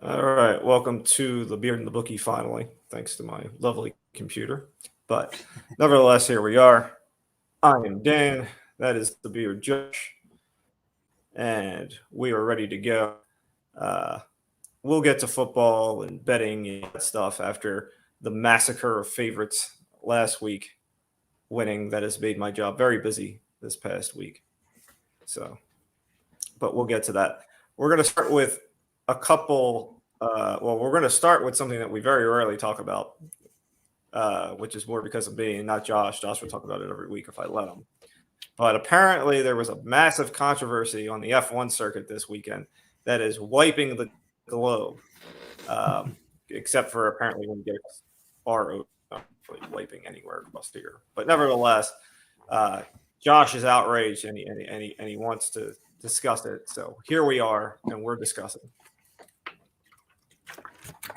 All right, welcome to the Beard and the Bookie finally, thanks to my lovely computer. But nevertheless, here we are. I am Dan, that is the Beard Josh, and we are ready to go. Uh, we'll get to football and betting and that stuff after the massacre of favorites last week, winning that has made my job very busy this past week. So, but we'll get to that. We're going to start with a couple. We're going to start with something that we very rarely talk about, which is more because of me and not Josh. Josh would talk about it every week if I let him. But apparently, there was a massive controversy on the F1 circuit this weekend that is wiping the globe, except for apparently when you get RO, not really wiping anywhere across here. But nevertheless, Josh is outraged and he wants to discuss it. So here we are, and we're discussing.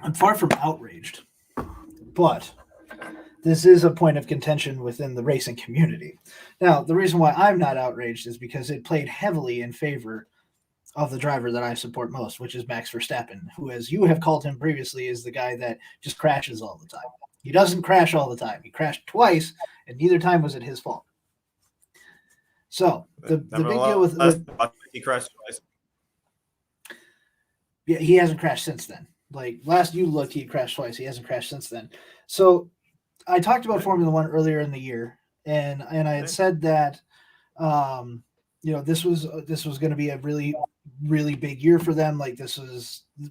I'm far from outraged, but this is a point of contention within the racing community. Now, the reason why I'm not outraged is because it played heavily in favor of the driver that I support most, which is Max Verstappen, who, as you have called him previously, is the guy that just crashes all the time. He doesn't crash all the time. He crashed twice, and neither time was it his fault. So the big deal with he crashed twice. Yeah, he hasn't crashed since then. Like last you looked, he crashed twice. He hasn't crashed since then. So I talked about Formula One earlier in the year, and I had said that this was going to be a really, really big year for them. Like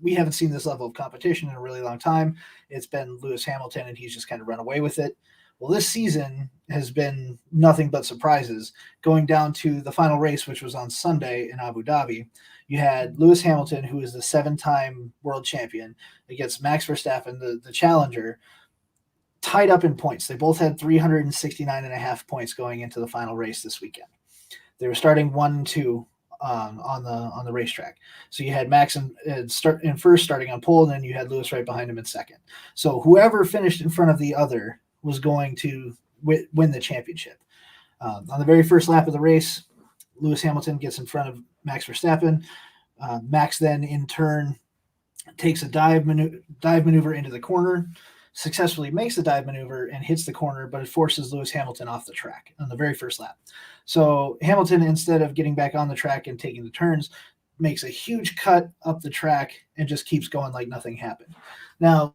we haven't seen this level of competition in a really long time. It's been Lewis Hamilton, and he's just kind of run away with it. Well, this season has been nothing but surprises. Going down to the final race, which was on Sunday in Abu Dhabi, you had Lewis Hamilton, who is the 7-time world champion, against Max Verstappen, the challenger, tied up in points. They both had 369.5 points going into the final race this weekend. They were starting 1-2 on the racetrack. So you had Max in first, starting on pole, and then you had Lewis right behind him in second. So whoever finished in front of the other was going to win the championship. On the very first lap of the race, Lewis Hamilton gets in front of Max Verstappen. Max then, in turn, takes a dive maneuver into the corner, successfully makes the dive maneuver and hits the corner, but it forces Lewis Hamilton off the track on the very first lap. So Hamilton, instead of getting back on the track and taking the turns, makes a huge cut up the track and just keeps going like nothing happened. Now,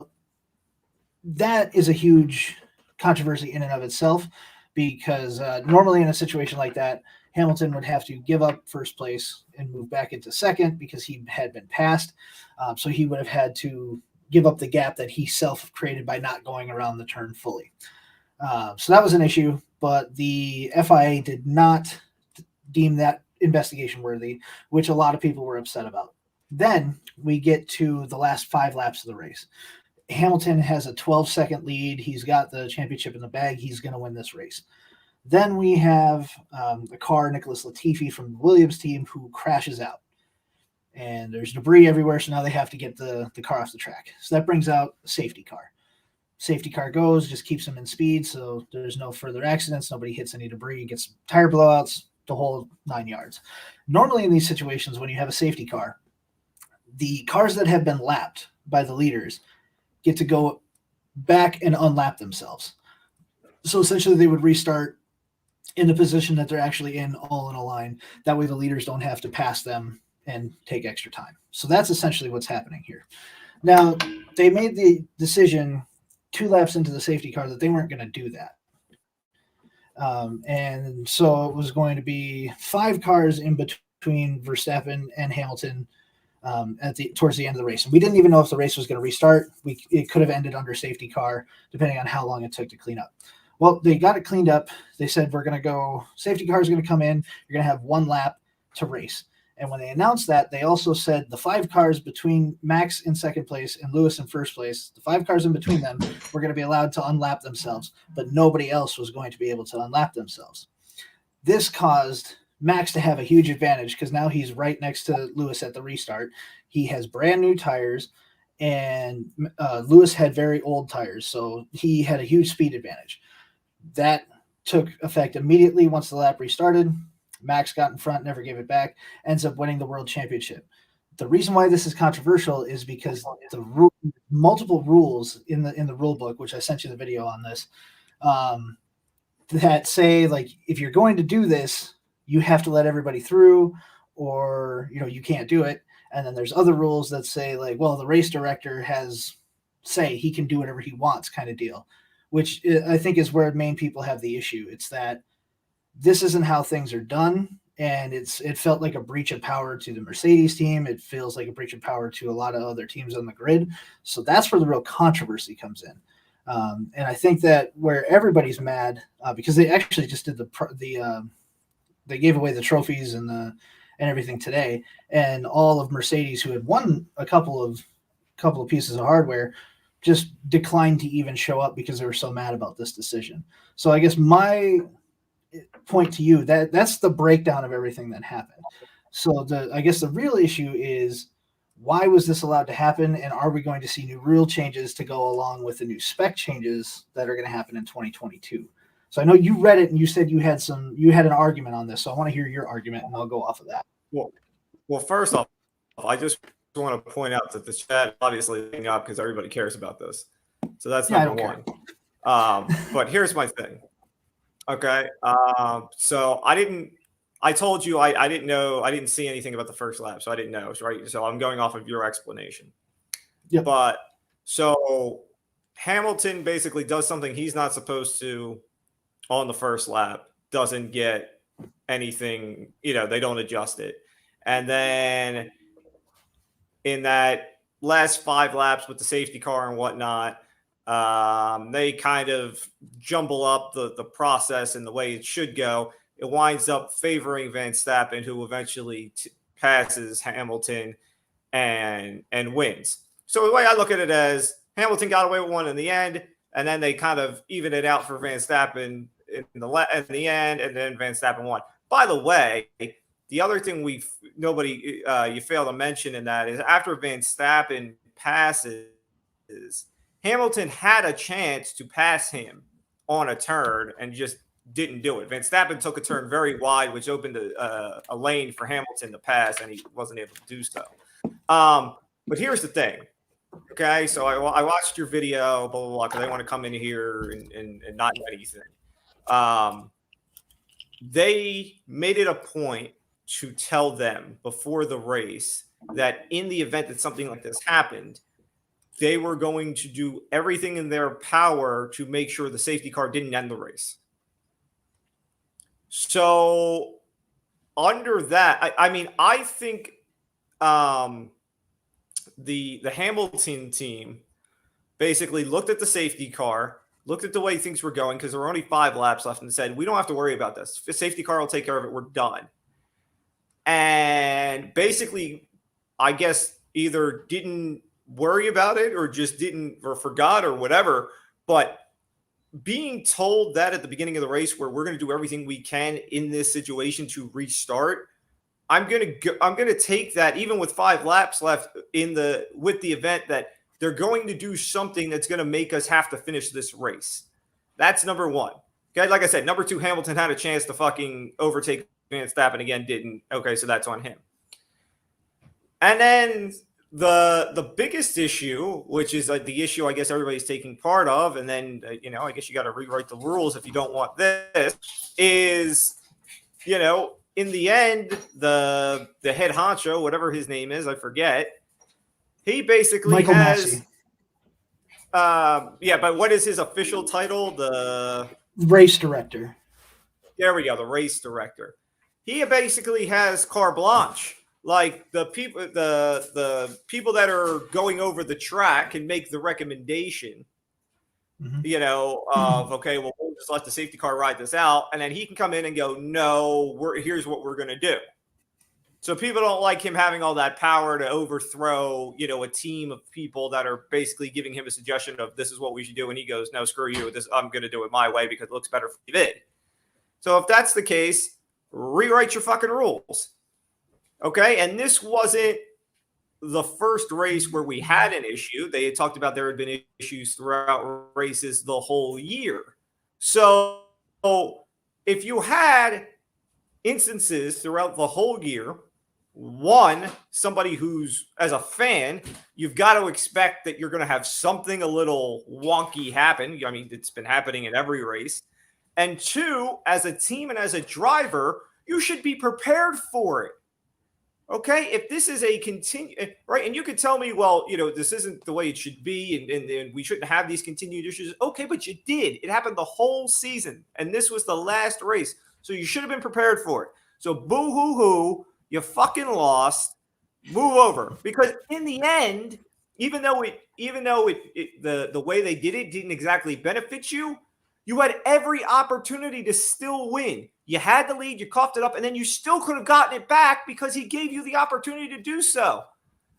that is a huge controversy in and of itself, because normally in a situation like that, Hamilton would have to give up first place and move back into second because he had been passed. So he would have had to give up the gap that he self-created by not going around the turn fully. So that was an issue, but the FIA did not deem that investigation worthy, which a lot of people were upset about. Then we get to the last 5 laps of the race. Hamilton has a 12-second lead. He's got the championship in the bag. He's going to win this race. Then we have the car, Nicholas Latifi from the Williams team, who crashes out. And there's debris everywhere, so now they have to get the car off the track. So that brings out a safety car. Safety car goes, just keeps them in speed, so there's no further accidents. Nobody hits any debris, gets tire blowouts, the whole 9 yards. Normally in these situations, when you have a safety car, the cars that have been lapped by the leaders get to go back and unlap themselves. So essentially they would restart in the position that they're actually in, all in a line. That way the leaders don't have to pass them and take extra time. So that's essentially what's happening here. Now, they made the decision 2 laps into the safety car that they weren't going to do that. And so it was going to be 5 cars in between Verstappen and Hamilton towards the end of the race. And we didn't even know if the race was going to restart. It could have ended under safety car, depending on how long it took to clean up. Well, they got it cleaned up. They said, we're going to go, safety car is going to come in. You're going to have 1 lap to race. And when they announced that, they also said the 5 cars between Max in second place and Lewis in first place, the 5 cars in between them were going to be allowed to unlap themselves, but nobody else was going to be able to unlap themselves. This caused Max to have a huge advantage because now he's right next to Lewis at the restart. He has brand new tires, and Lewis had very old tires, so he had a huge speed advantage. That took effect immediately once the lap restarted. Max got in front, never gave it back, ends up winning the world championship. the reason why this is controversial is because multiple rules in the rule book, which I sent you the video on this, that say like if you're going to do this, you have to let everybody through, or you can't do it. And then there's other rules that say like, well, the race director has say he can do whatever he wants, kind of deal, which I think is where main people have the issue. It's that this isn't how things are done. And it felt like a breach of power to the Mercedes team. It feels like a breach of power to a lot of other teams on the grid. So that's where the real controversy comes in. And I think that where everybody's mad because they actually just did they gave away the trophies and everything today, and all of Mercedes who had won a couple of pieces of hardware just declined to even show up because they were so mad about this decision. So I guess my point to you that's the breakdown of everything that happened. So I guess the real issue is, why was this allowed to happen, and are we going to see new rule changes to go along with the new spec changes that are going to happen in 2022? So I know you read it and you said you had an argument on this, so I want to hear your argument and I'll go off of that. Well, first off, I just want to point out that the chat obviously is up because everybody cares about this, so that's number one. But here's my thing. Okay, so I told you I didn't know, I didn't see anything about the first lap, so I didn't know, right? So I'm going off of your explanation. Yep. But so Hamilton basically does something he's not supposed to on the first lap, doesn't get anything, they don't adjust it. And then in that last 5 laps with the safety car and whatnot, they kind of jumble up the process and the way it should go. It winds up favoring Verstappen, who eventually passes Hamilton and wins. So the way I look at it as, Hamilton got away with one in the end, and then they kind of even it out for Verstappen in the end, and then Verstappen won. By the way, the other thing you fail to mention in that is after Verstappen passes, Hamilton had a chance to pass him on a turn and just didn't do it. Verstappen took a turn very wide, which opened a lane for Hamilton to pass, and he wasn't able to do so. But here's the thing. Okay, so I watched your video, blah, blah, blah, because I want to come in here and not do anything. They made it a point to tell them before the race that in the event that something like this happened, they were going to do everything in their power to make sure the safety car didn't end the race. So under that, I think the Hamilton team basically looked at the safety car, looked at the way things were going, because there were only 5 laps left, and said, we don't have to worry about this. The safety car will take care of it. We're done. And basically, I guess either didn't worry about it or just didn't or forgot or whatever. But being told that at the beginning of the race, where we're going to do everything we can in this situation to restart, I'm going to take that, even with 5 laps left with the event, that they're going to do something that's going to make us have to finish this race. That's number one. Okay, like I said, number 2, Hamilton had a chance to fucking overtake Verstappen, again, didn't. Okay, so that's on him. And then the biggest issue, which is like the issue I guess everybody's taking part of, and then I guess you got to rewrite the rules if you don't want this, is in the end, the head honcho, whatever his name is, I forget, he basically Michael has Massey. But what is his official title? The race director. There we go, the race director. He basically has carte blanche. Like the people that are going over the track can make the recommendation, of okay, well, we'll just let the safety car ride this out, and then he can come in and go, no, here's what we're going to do. So people don't like him having all that power to overthrow, a team of people that are basically giving him a suggestion of this is what we should do, and he goes, no, screw you, I'm going to do it my way because it looks better for you. So if that's the case, rewrite your fucking rules. Okay, and this wasn't the first race where we had an issue. They had talked about there had been issues throughout races the whole year. So if you had instances throughout the whole year One, somebody who's, as a fan, you've got to expect that you're going to have something a little wonky happen. I mean, it's been happening in every race. And two, as a team and as a driver, you should be prepared for it. Okay, if this is a continue, right, and you could tell me, well, this isn't the way it should be, and we shouldn't have these continued issues. Okay, but you did. It happened the whole season, and this was the last race, so you should have been prepared for it. So boo hoo hoo, you fucking lost. Move over, because in the end, even though the way they did it didn't exactly benefit you, you had every opportunity to still win. You had the lead, you coughed it up, and then you still could have gotten it back because he gave you the opportunity to do so.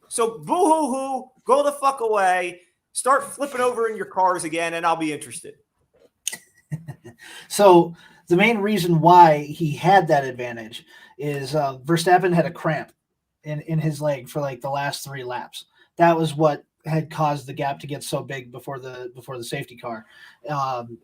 So boo-hoo-hoo, go the fuck away, start flipping over in your cars again, and I'll be interested. So the main reason why he had that advantage is Verstappen had a cramp in his leg for like the last 3 laps. That was what had caused the gap to get so big before the safety car.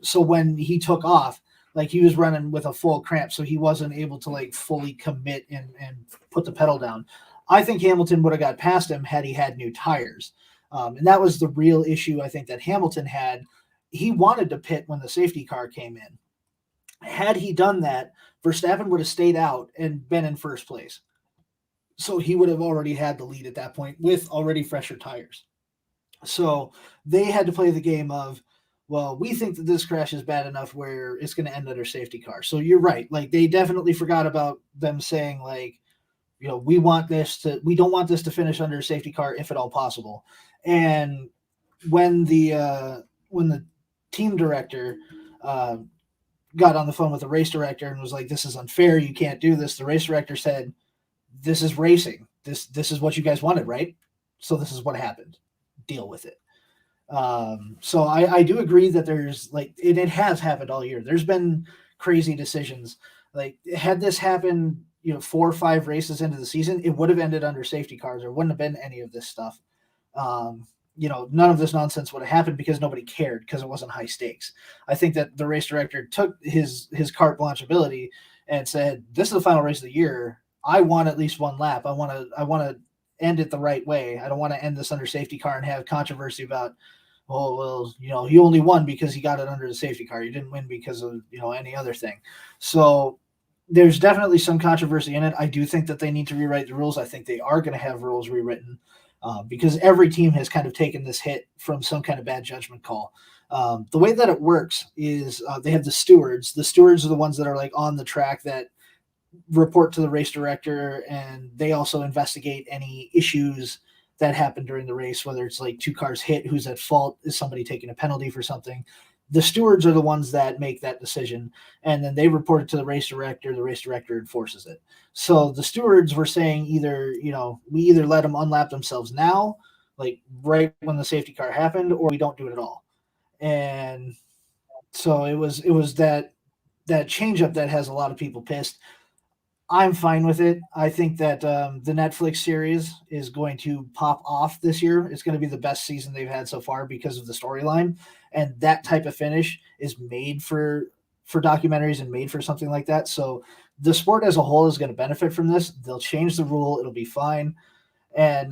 So when he took off, like he was running with a full cramp, so he wasn't able to like fully commit and put the pedal down. I think Hamilton would have got past him had he had new tires. And that was the real issue I think that Hamilton had. He wanted to pit when the safety car came in. Had he done that, Verstappen would have stayed out and been in first place. So he would have already had the lead at that point with already fresher tires. So they had to play the game of, well, we think that this crash is bad enough where it's going to end under safety car. So you're right. Like they definitely forgot about them saying like, we don't want this to finish under safety car if at all possible. And when the team director got on the phone with the race director and was like, this is unfair, you can't do this, the race director said, this is racing. This is what you guys wanted, right? So this is what happened. Deal with it. So I do agree that there's like it has happened all year. There's been crazy decisions. Like had this happened, 4 or 5 races into the season, it would have ended under safety cars. There wouldn't have been any of this stuff. None of this nonsense would have happened because nobody cared because it wasn't high stakes. I think that the race director took his carte blanche ability and said, this is the final race of the year. I want at least 1 lap. I want to end it the right way. I don't want to end this under safety car and have controversy about, oh, well, he only won because he got it under the safety car. You didn't win because of, any other thing. So there's definitely some controversy in it. I do think that they need to rewrite the rules. I think they are going to have rules rewritten because every team has kind of taken this hit from some kind of bad judgment call. The way that it works is they have the stewards. The stewards are the ones that are like on the track that report to the race director, and they also investigate any issues that happen during the race, whether it's like 2 cars hit, who's at fault, is somebody taking a penalty for something. The stewards are the ones that make that decision, and then they report it to the race director enforces it. So the stewards were saying we either let them unlap themselves now, like right when the safety car happened, or we don't do it at all. And so it was that change-up that has a lot of people pissed. I'm fine with it. I think that the Netflix series is going to pop off this year. It's going to be the best season they've had so far because of the storyline. And that type of finish is made for documentaries and made for something like that. So the sport as a whole is going to benefit from this. They'll change the rule. It'll be fine. And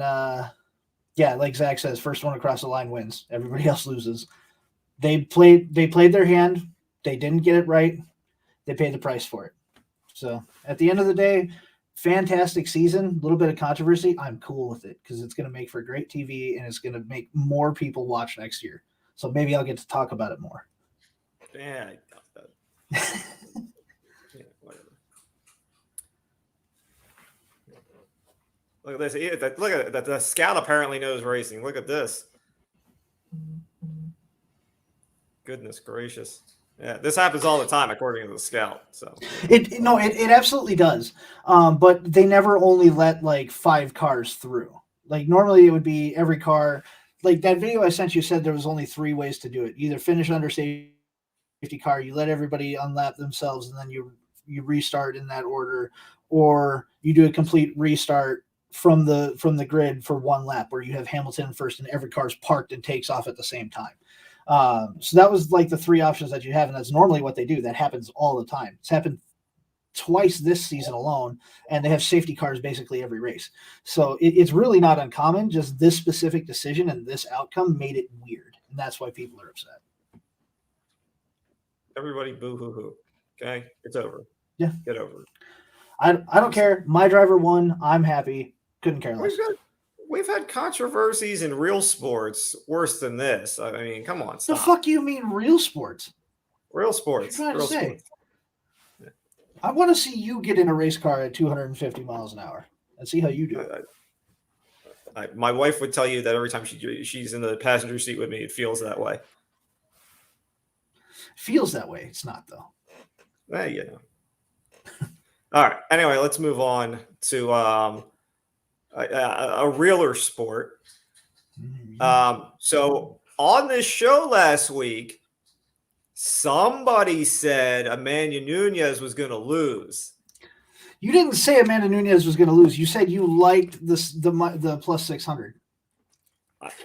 like Zach says, first one across the line wins. Everybody else loses. They played their hand. They didn't get it right. They paid the price for it. So at the end of the day, fantastic season, a little bit of controversy. I'm cool with it because it's going to make for great TV and it's going to make more people watch next year. So maybe I'll get to talk about it more. Yeah, yeah, whatever. Look at this. Look at that. The scout apparently knows racing. Look at this. Goodness gracious. Yeah, this happens all the time, according to the scout. So it absolutely does. But they never only let like 5 cars through. Like normally it would be every car. Like that video I sent you said there was only 3 ways to do it. Either finish under safety car, you let everybody unlap themselves, and then you restart in that order, or you do a complete restart from the grid for 1 lap, where you have Hamilton first and every car's parked and takes off at the same time. So that was like the 3 options that you have, and that's normally what they do. That happens all the time. It's happened twice this season alone, and they have safety cars basically every race. So it's really not uncommon. Just this specific decision and this outcome made it weird, and that's why people are upset. Everybody boo-hoo-hoo. Okay? It's over. Yeah. Get over it. I don't care. My driver won. I'm happy. Couldn't care less. We've had controversies in real sports worse than this. I mean, come on, stop. The fuck you mean real sports? Real sports. What are you trying to say? Sports. Yeah. I want to see you get in a race car at 250 miles an hour and see how you do it. My wife would tell you that every time she's in the passenger seat with me, it feels that way. Feels that way. It's not, though. You know. All right. Anyway, let's move on to a realer sport. So on this show last week, somebody said Amanda Nunes was going to lose. You didn't say Amanda Nunes was going to lose. You said you liked the plus 600.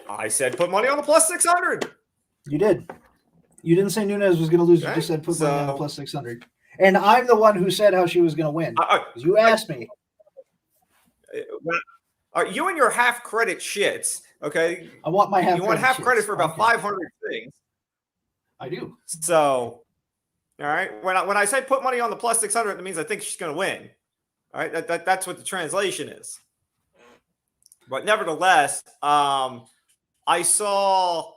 I said put money on the plus 600. You did. You didn't say Nunes was going to lose. Okay. You just said put money on the plus 600. And I'm the one who said how she was going to win. You asked me. You and your half credit shits, okay? I want my half. You want half credit for about 500 things. I do. So, all right. When I say put money on the plus 600, that means I think she's going to win. All right. That's what the translation is. But nevertheless, I saw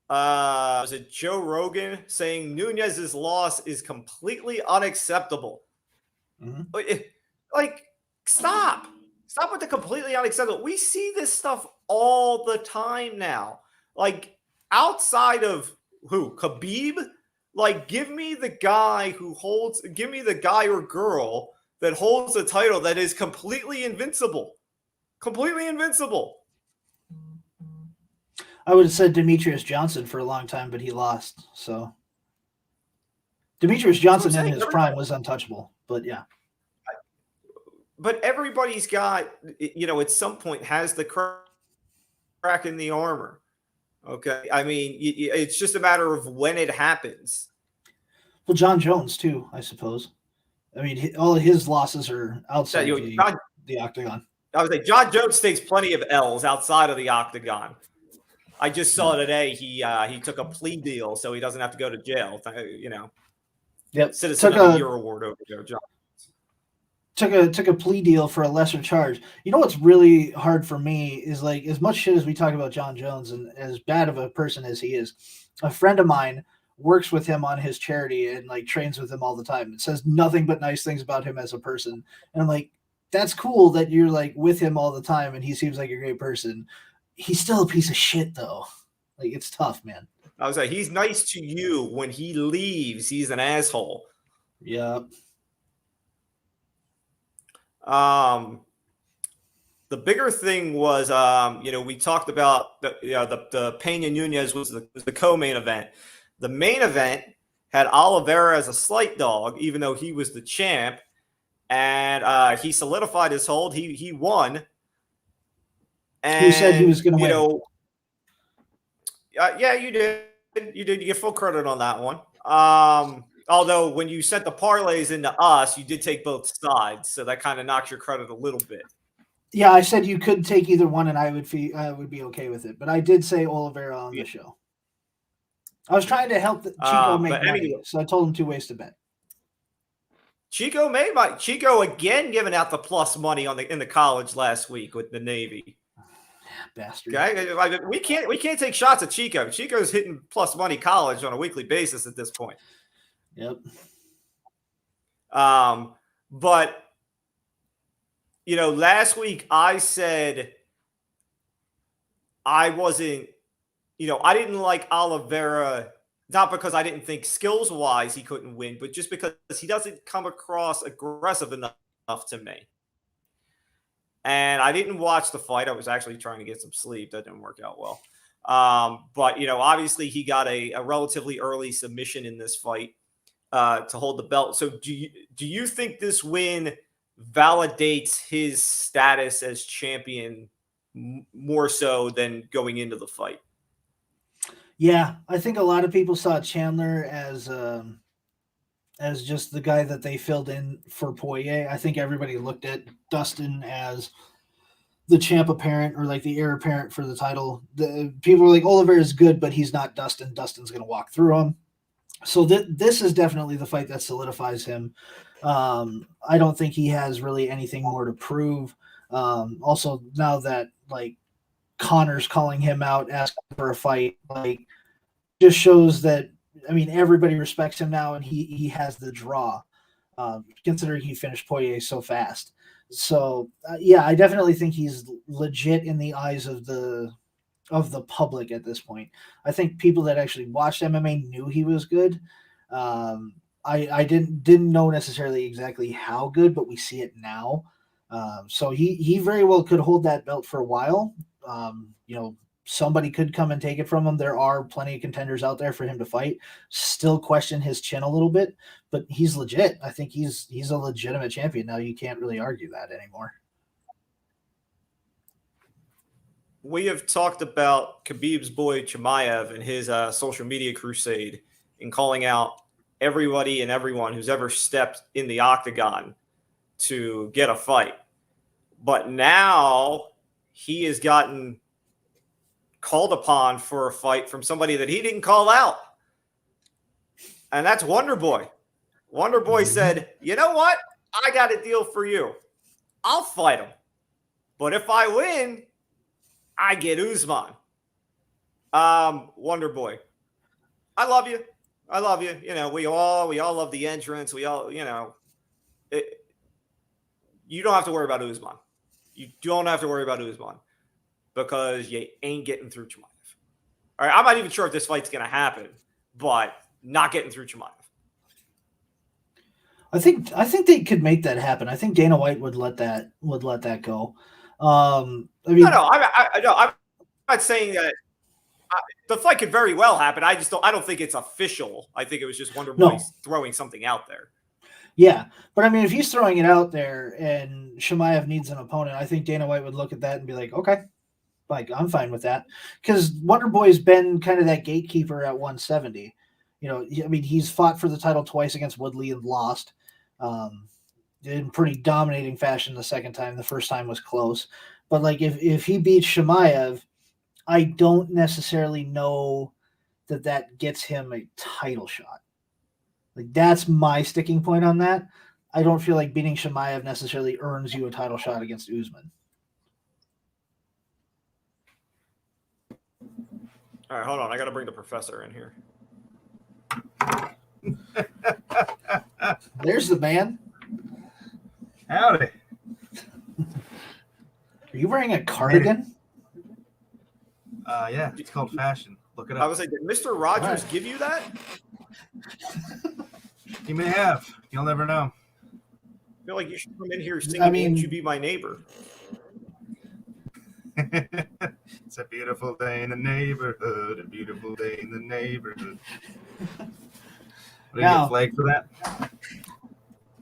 was it Joe Rogan saying Nunes's loss is completely unacceptable. Mm-hmm. Like, stop with the completely unacceptable. We see this stuff all the time now. Like, outside of who? Khabib? Like, give me the guy or girl that holds a title that is completely invincible. Completely invincible. I would have said Demetrius Johnson for a long time, but he lost. So Demetrius Johnson in his prime was untouchable, but yeah. But everybody's got, at some point has the crack in the armor. Okay. I mean, it's just a matter of when it happens. Well, John Jones too, I suppose. I mean, all of his losses are outside the octagon. I was like, John Jones takes plenty of L's outside of the octagon. I just saw today he took a plea deal, so he doesn't have to go to jail. Yep. Citizen of the Year award over there, John. Took a plea deal for a lesser charge. You know what's really hard for me is, like, as much shit as we talk about John Jones and as bad of a person as he is, a friend of mine works with him on his charity and like trains with him all the time. It says nothing but nice things about him as a person. And I'm like, that's cool that you're like with him all the time and he seems like a great person. He's still a piece of shit though. Like, it's tough, man. I was like, he's nice to you. When he leaves, he's an asshole. Yep. The bigger thing was, we talked about the Pena Nunes was the co-main event. The main event had Oliveira as a slight dog, even though he was the champ, and he solidified his hold. He won. And, you said he was going to win. Yeah, you did. You did. You get full credit on that one. Although when you sent the parlays into us, you did take both sides, so that kind of knocks your credit a little bit. Yeah, I said you could take either one, and I would be okay with it. But I did say Oliveira on the show. I was trying to help Chico make money, so I told him 2 ways to bet. Chico made money. Chico again giving out the plus money in the college last week with the Navy. Bastard. Okay, we can't take shots at Chico. Chico's hitting plus money college on a weekly basis at this point. Yep. But last week I said I wasn't, I didn't like Oliveira, not because I didn't think skills wise he couldn't win, but just because he doesn't come across aggressive enough to me. And I didn't watch the fight. I was actually trying to get some sleep. That didn't work out well. But obviously he got a relatively early submission in this fight to hold the belt. So do you think this win validates his status as champion more so than going into the fight? Yeah, I think a lot of people saw Chandler as as just the guy that they filled in for Poirier. I think everybody looked at Dustin as the champ apparent or like the heir apparent for the title. The people were like, Oliver is good, but he's not Dustin. Dustin's going to walk through him. So this is definitely the fight that solidifies him. I don't think he has really anything more to prove. Also, now that like Connor's calling him out, asking for a fight, like just shows that everybody respects him now, and he has the draw. Considering he finished Poirier so fast. So yeah, I definitely think he's legit in the eyes of the public at this point. I think people that actually watched MMA knew he was good. I didn't know necessarily exactly how good, but we see it now. So he very well could hold that belt for a while. Somebody could come and take it from him. There are plenty of contenders out there for him to fight. Still question his chin a little bit, but he's legit. I think he's a legitimate champion now. You can't really argue that anymore. We have talked about Khabib's boy Chimaev and his social media crusade in calling out everybody and everyone who's ever stepped in the octagon to get a fight. But now he has gotten called upon for a fight from somebody that he didn't call out. And that's Wonder Boy. Wonder Boy said, you know what? I got a deal for you. I'll fight him. But if I win, I get Usman. Wonder Boy. I love you. I love you. We all love the entrance. We all, you don't have to worry about Usman. You don't have to worry about Usman because you ain't getting through Chimaev. All right, I'm not even sure if this fight's going to happen, but not getting through Chimaev. I think they could make that happen. I think Dana White would let that go. No, I'm not saying that the fight could very well happen. I don't think it's official. I think it was just Wonder Boy throwing something out there. Yeah, but if he's throwing it out there and Chimaev needs an opponent, I think Dana White would look at that and be like, okay, like I'm fine with that, because Wonder Boy's been kind of that gatekeeper at 170. He's fought for the title twice against Woodley and lost. In pretty dominating fashion the second time. The first time was close. But like if he beats Chimaev, I don't necessarily know that gets him a title shot. Like that's my sticking point on that. I don't feel like beating Chimaev necessarily earns you a title shot against Usman. All right, hold on. I got to bring the professor in here. There's the man. Howdy. Are you wearing a cardigan? Yeah, it's called fashion. Look it up. I was like, did Mr. Rogers give you that? He may have. You'll never know. I feel like you should come in here singing Won't You Be My Neighbor. It's a beautiful day in the neighborhood. A beautiful day in the neighborhood. Would you get flagged for that?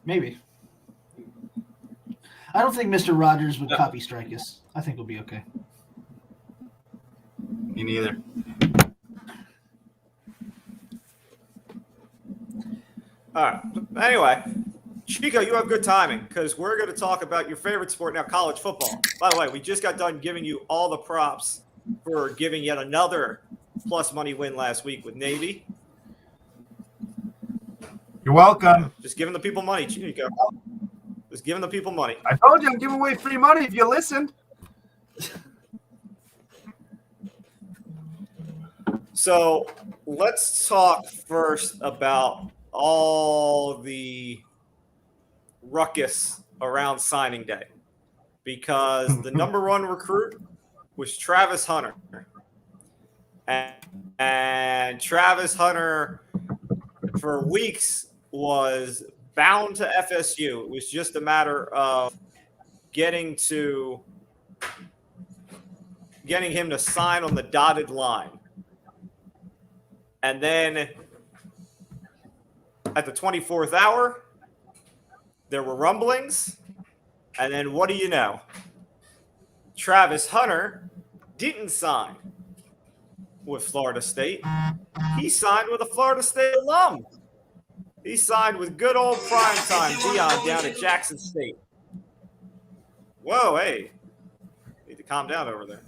Maybe. I don't think Mr. Rogers would copy strike us. I think we'll be okay. Me neither. All right. Anyway, Chico, you have good timing because we're going to talk about your favorite sport now, college football. By the way, we just got done giving you all the props for giving yet another plus money win last week with Navy. You're welcome. Just giving the people money, Chico. Just giving the people money. I told you I'm giving away free money if you listened. So let's talk first about all the ruckus around signing day, because the number one recruit was Travis Hunter. And Travis Hunter for weeks was bound to FSU. It was just a matter of getting him to sign on the dotted line. And then at the 24th hour, there were rumblings. And then what do you know? Travis Hunter didn't sign with Florida State. He signed with a Florida State alum. He signed with good old primetime Deion down at Jackson State. Whoa, hey. Need to calm down over there.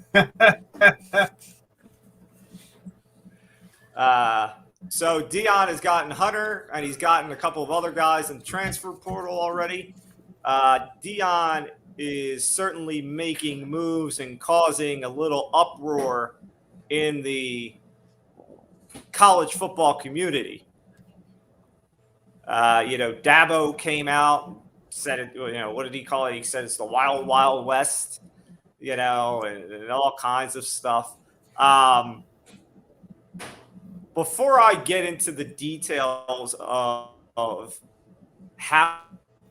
So Deion has gotten Hunter, and he's gotten a couple of other guys in the transfer portal already. Deion is certainly making moves and causing a little uproar in the college football community. Dabo came out, said it, what did he call it? He said it's the wild, wild west, and all kinds of stuff. Before I get into the details of how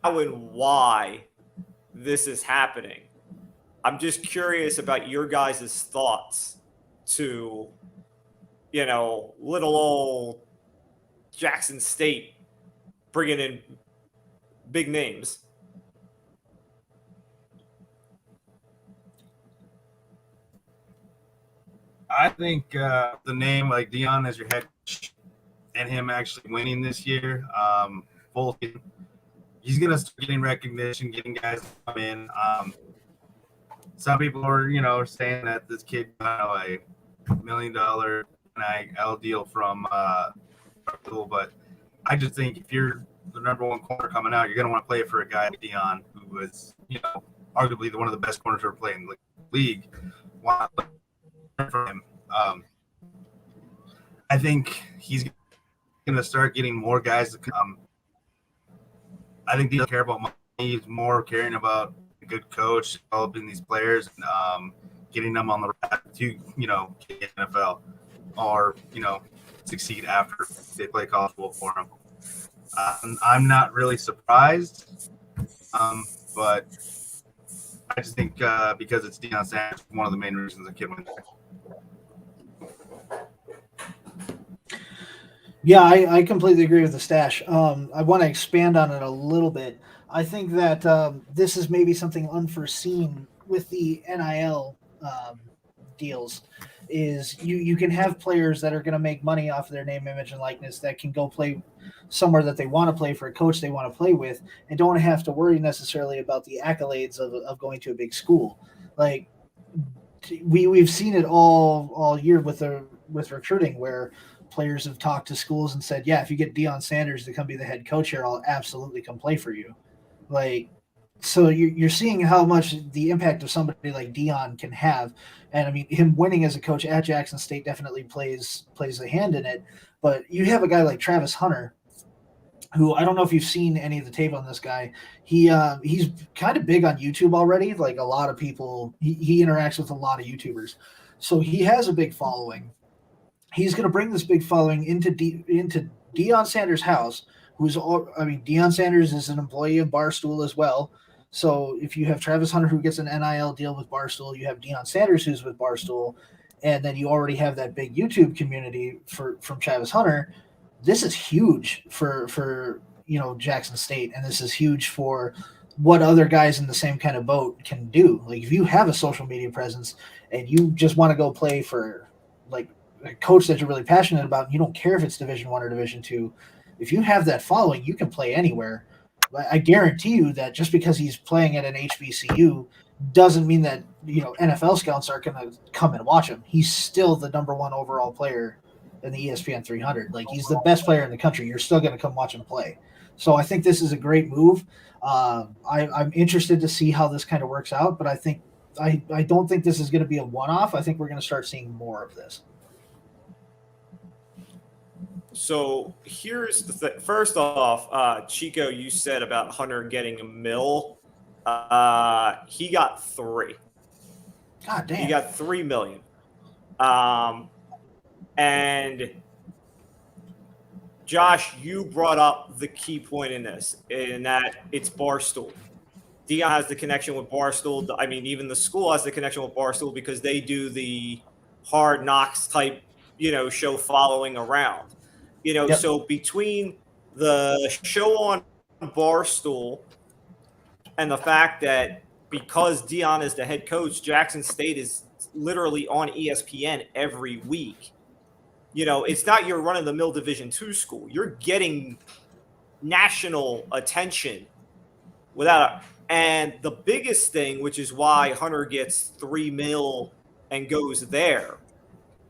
and why this is happening, I'm just curious about your guys' thoughts to, little old Jackson State bringing in big names. I think the name like Deion as your head coach and him actually winning this year, he's going to start getting recognition, getting guys to come in. Some people are, saying that this kid got a $1 million NIL deal from but I just think if you're the number one corner coming out, you're going to want to play for a guy like Deion, who was, arguably one of the best corners ever played in the league. Why for him? I think he's going to start getting more guys to come. I think he doesn't care about money. He's more caring about a good coach, developing these players, and getting them on the path to, get the NFL or, succeed after they play college football for him. I'm not really surprised, but I just think because it's Deion Sanders, one of the main reasons the kid went there. Yeah, I completely agree with the stash. I want to expand on it a little bit. I think that this is maybe something unforeseen with the NIL deals. Is you can have players that are going to make money off of their name, image, and likeness that can go play somewhere that they want to play for a coach they want to play with, and don't have to worry necessarily about the accolades of going to a big school. Like we've seen it all year with recruiting, where players have talked to schools and said, yeah, if you get Deion Sanders to come be the head coach here, I'll absolutely come play for you. So you're seeing how much the impact of somebody like Deion can have. And I mean, him winning as a coach at Jackson State definitely plays a hand in it. But you have a guy like Travis Hunter, who I don't know if you've seen any of the tape on this guy. He's kind of big on YouTube already. Like a lot of people, he interacts with a lot of YouTubers. So he has a big following. He's going to bring this big following into Deion Sanders' house. Deion Sanders is an employee of Barstool as well. So if you have Travis Hunter who gets an NIL deal with Barstool, you have Deion Sanders who's with Barstool, and then you already have that big YouTube community from Travis Hunter. This is huge for Jackson State, and this is huge for what other guys in the same kind of boat can do. Like if you have a social media presence and you just want to go play for like a coach that you're really passionate about, and you don't care if it's Division I or Division II, if you have that following, you can play anywhere. I guarantee you that just because he's playing at an HBCU doesn't mean that NFL scouts are going to come and watch him. He's still the number one overall player in the ESPN 300. Like he's the best player in the country. You're still going to come watch him play. So I think this is a great move. I'm interested to see how this kind of works out, but I don't think this is going to be a one-off. I think we're going to start seeing more of this. So here's the thing. First off, Chico, you said about Hunter getting $1 million. He got 3. God damn. He got $3 million. And Josh, you brought up the key point in this, in that it's Barstool. Deion has the connection with Barstool. I mean, even the school has the connection with Barstool because they do the Hard Knocks type, show following around. Yep. So between the show on Barstool and the fact that because Deion is the head coach, Jackson State is literally on ESPN every week. It's not your run-of-the-mill Division II school. You're getting national attention without and the biggest thing, which is why Hunter gets $3 million and goes there,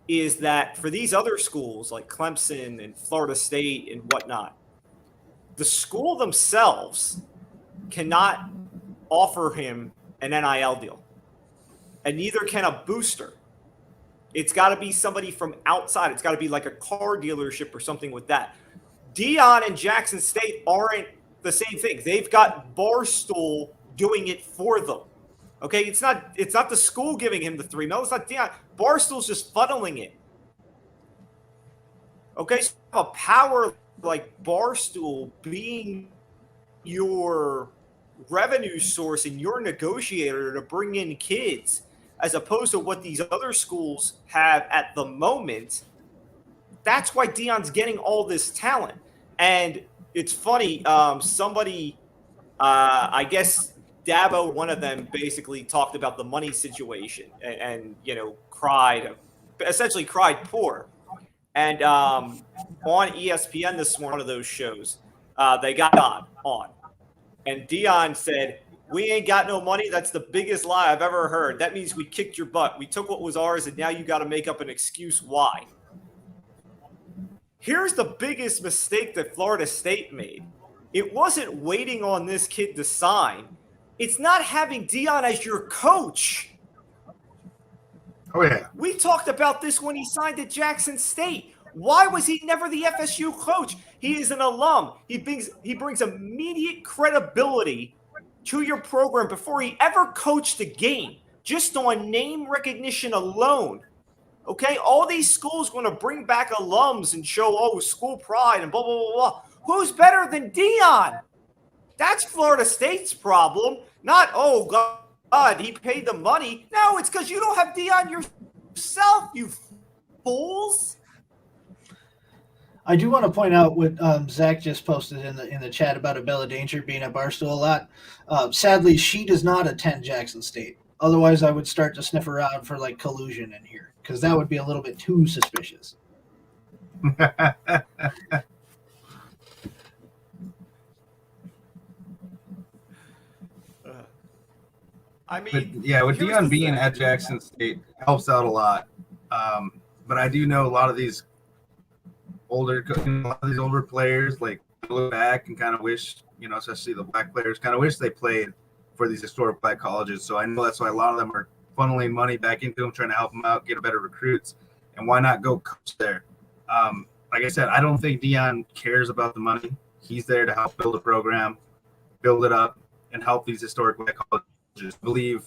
is that for these other schools like Clemson and Florida State and whatnot, the school themselves cannot offer him an NIL deal, and neither can a booster. It's got to be somebody from outside. It's got to be like a car dealership or something with that. Deion and Jackson State aren't the same thing. They've got Barstool doing it for them. Okay, it's not the school giving him the $3 million. It's not Deion. Barstool's just funneling it. Okay, so a power like Barstool being your revenue source and your negotiator to bring in kids, as opposed to what these other schools have at the moment. That's why Deion's getting all this talent. And it's funny, somebody, I guess Dabo, one of them, basically talked about the money situation and essentially cried poor. And on ESPN this morning, one of those shows, they got on. And Deion said, "We ain't got no money. That's the biggest lie I've ever heard. That means we kicked your butt. We took what was ours, and now you got to make up an excuse why." Here's the biggest mistake that Florida State made. It wasn't waiting on this kid to sign. It's not having Deion as your coach. Oh, yeah. We talked about this when he signed at Jackson State. Why was he never the FSU coach? He is an alum. He brings immediate credibility to your program before he ever coached a game, just on name recognition alone. Okay, all these schools want to bring back alums and show, school pride and blah, blah, blah, blah. Who's better than Deion? That's Florida State's problem. Not, God, he paid the money. No, it's because you don't have Deion yourself, you fools. I do want to point out what Zach just posted in the chat about Abella Danger being at Barstool a lot. Sadly, she does not attend Jackson State. Otherwise, I would start to sniff around for like collusion in here, because that would be a little bit too suspicious. With Deion being at Jackson State helps out a lot. But I do know a lot of these older players like look back and kind of wish, especially the black players, kind of wish they played for these historic black colleges. So I know that's why a lot of them are funneling money back into them, trying to help them out, get better recruits. And why not go coach there? Like I said, I don't think Deion cares about the money. He's there to help build a program, build it up, and help these historic black colleges. I believe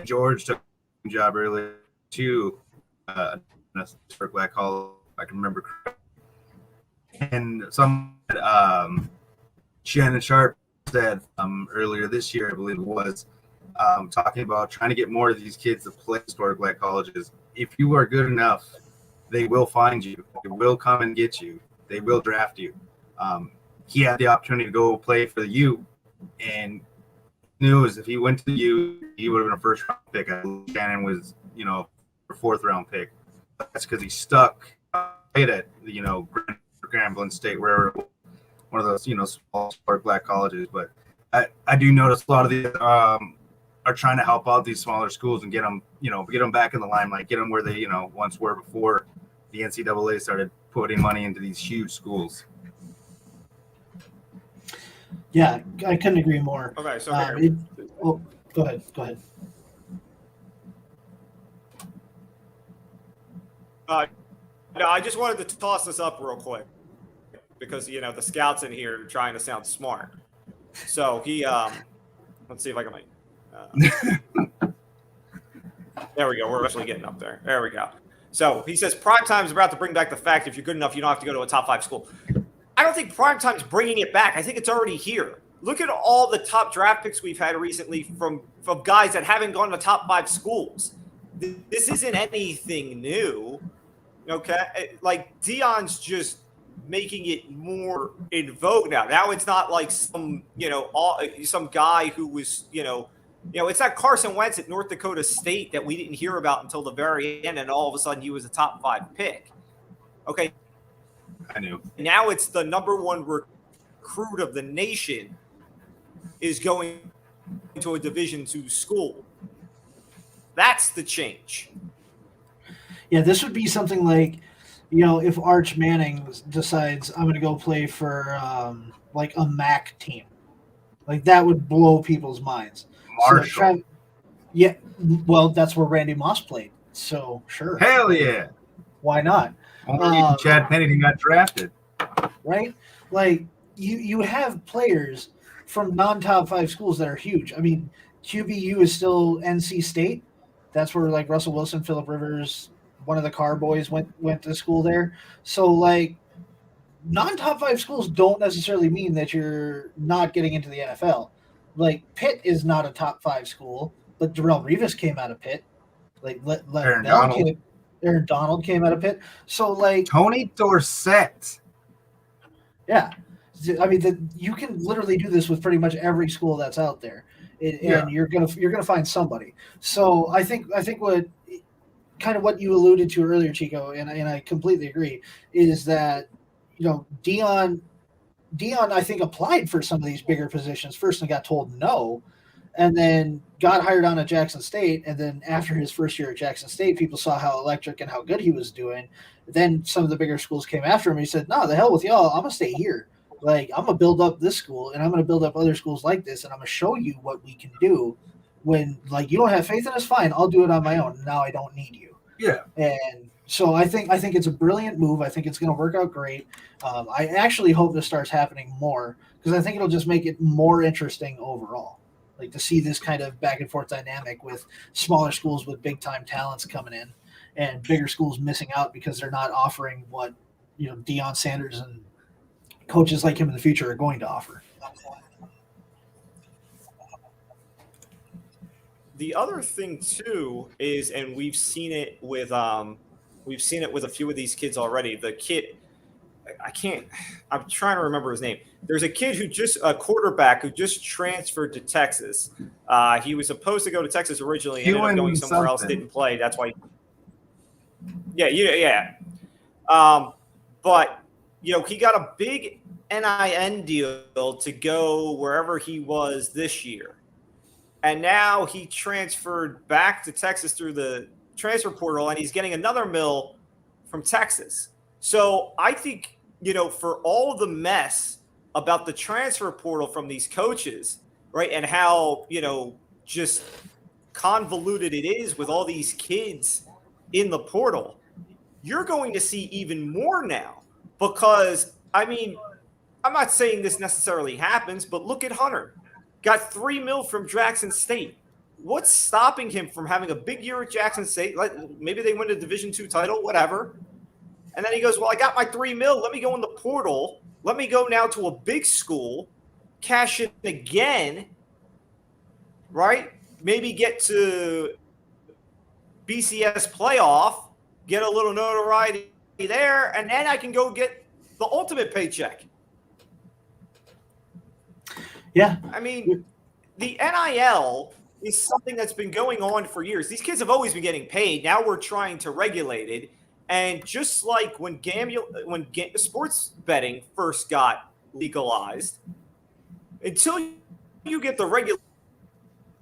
George took a job earlier to a historic black college, if I can remember correctly. And Shannon Sharp said earlier this year, I believe it was, talking about trying to get more of these kids to play historic black colleges. If you are good enough, they will find you. They will come and get you. They will draft you. He had the opportunity to go play for the U, and knew if he went to the U, he would have been a first-round pick. Shannon was, a fourth-round pick. That's because he stuck played at, Grambling State, wherever, one of those, small black colleges. But I do notice a lot of these are trying to help out these smaller schools and get them back in the limelight, get them where they, once were before the NCAA started putting money into these huge schools. Yeah, I couldn't agree more. Okay, so go ahead. No, I just wanted to toss this up real quick because, the scouts in here are trying to sound smart. So he, let's see if I can there we go. We're actually getting up there. There we go. So he says Primetime is about to bring back the fact if you're good enough, you don't have to go to a top 5 school. I don't think Primetime's bringing it back. I think it's already here. Look at all the top draft picks we've had recently from guys that haven't gone to top 5 schools. This isn't anything new. Okay, like Deion's just making it more in vogue now. Now it's not like some guy who was it's not Carson Wentz at North Dakota State that we didn't hear about until the very end, and all of a sudden he was a top 5 pick. Okay, I knew. Now it's the number 1 recruit of the nation is going to a Division II school. That's the change. Yeah, this would be something like, if Arch Manning decides I'm going to go play for like a MAC team, like that would blow people's minds. Marshall. Yeah, well, that's where Randy Moss played. So sure, Hell yeah. why not? Only Chad Pennington got drafted. Right? Like you have players from non-top 5 schools that are huge. I mean, QBU is still NC State. That's where like Russell Wilson, Phillip Rivers, one of the Carr boys went to school there. So like non-top 5 schools don't necessarily mean that you're not getting into the NFL. Like Pitt is not a top 5 school, but Darrelle Revis came out of Pitt. Like Aaron Donald. Aaron Donald came out of Pitt. So like Tony Dorsett. Yeah, I mean, you can literally do this with pretty much every school that's out there, and you're gonna find somebody. So I think what you alluded to earlier, Chico, and I completely agree, is that Deion I think applied for some of these bigger positions first and got told no, and then got hired on at Jackson State, and then after his first year at Jackson State, people saw how electric and how good he was doing. Then some of the bigger schools came after him. And he said, "No, the hell with y'all. I'm gonna stay here. Like I'm gonna build up this school, and I'm gonna build up other schools like this, and I'm gonna show you what we can do. When like you don't have faith in us, fine. I'll do it on my own. Now I don't need you." Yeah. And so I think it's a brilliant move. I think it's going to work out great. I actually hope this starts happening more because I think it'll just make it more interesting overall. Like to see this kind of back and forth dynamic with smaller schools with big time talents coming in and bigger schools missing out because they're not offering what Deion Sanders and coaches like him in the future are going to offer. The other thing too is, and we've seen it with a few of these kids already. The kid, I'm trying to remember his name. There's a quarterback who just transferred to Texas. He was supposed to go to Texas originally, ended up going somewhere else, didn't play. That's why. Yeah. But he got a big NIN deal to go wherever he was this year. And now he transferred back to Texas through the transfer portal, and he's getting another mill from Texas. So I think, for all the mess about the transfer portal from these coaches, right, and how, just convoluted it is with all these kids in the portal, you're going to see even more now because, I'm not saying this necessarily happens, but look at Hunter. Got $3 million from Jackson State. What's stopping him from having a big year at Jackson State? Like maybe they win a Division II title, whatever. And then he goes, "Well, I got my $3 million. Let me go in the portal. Let me go now to a big school, cash in again, right? Maybe get to BCS playoff, get a little notoriety there, and then I can go get the ultimate paycheck." Yeah. The NIL is something that's been going on for years. These kids have always been getting paid. Now we're trying to regulate it. And just like when sports betting first got legalized, until you get the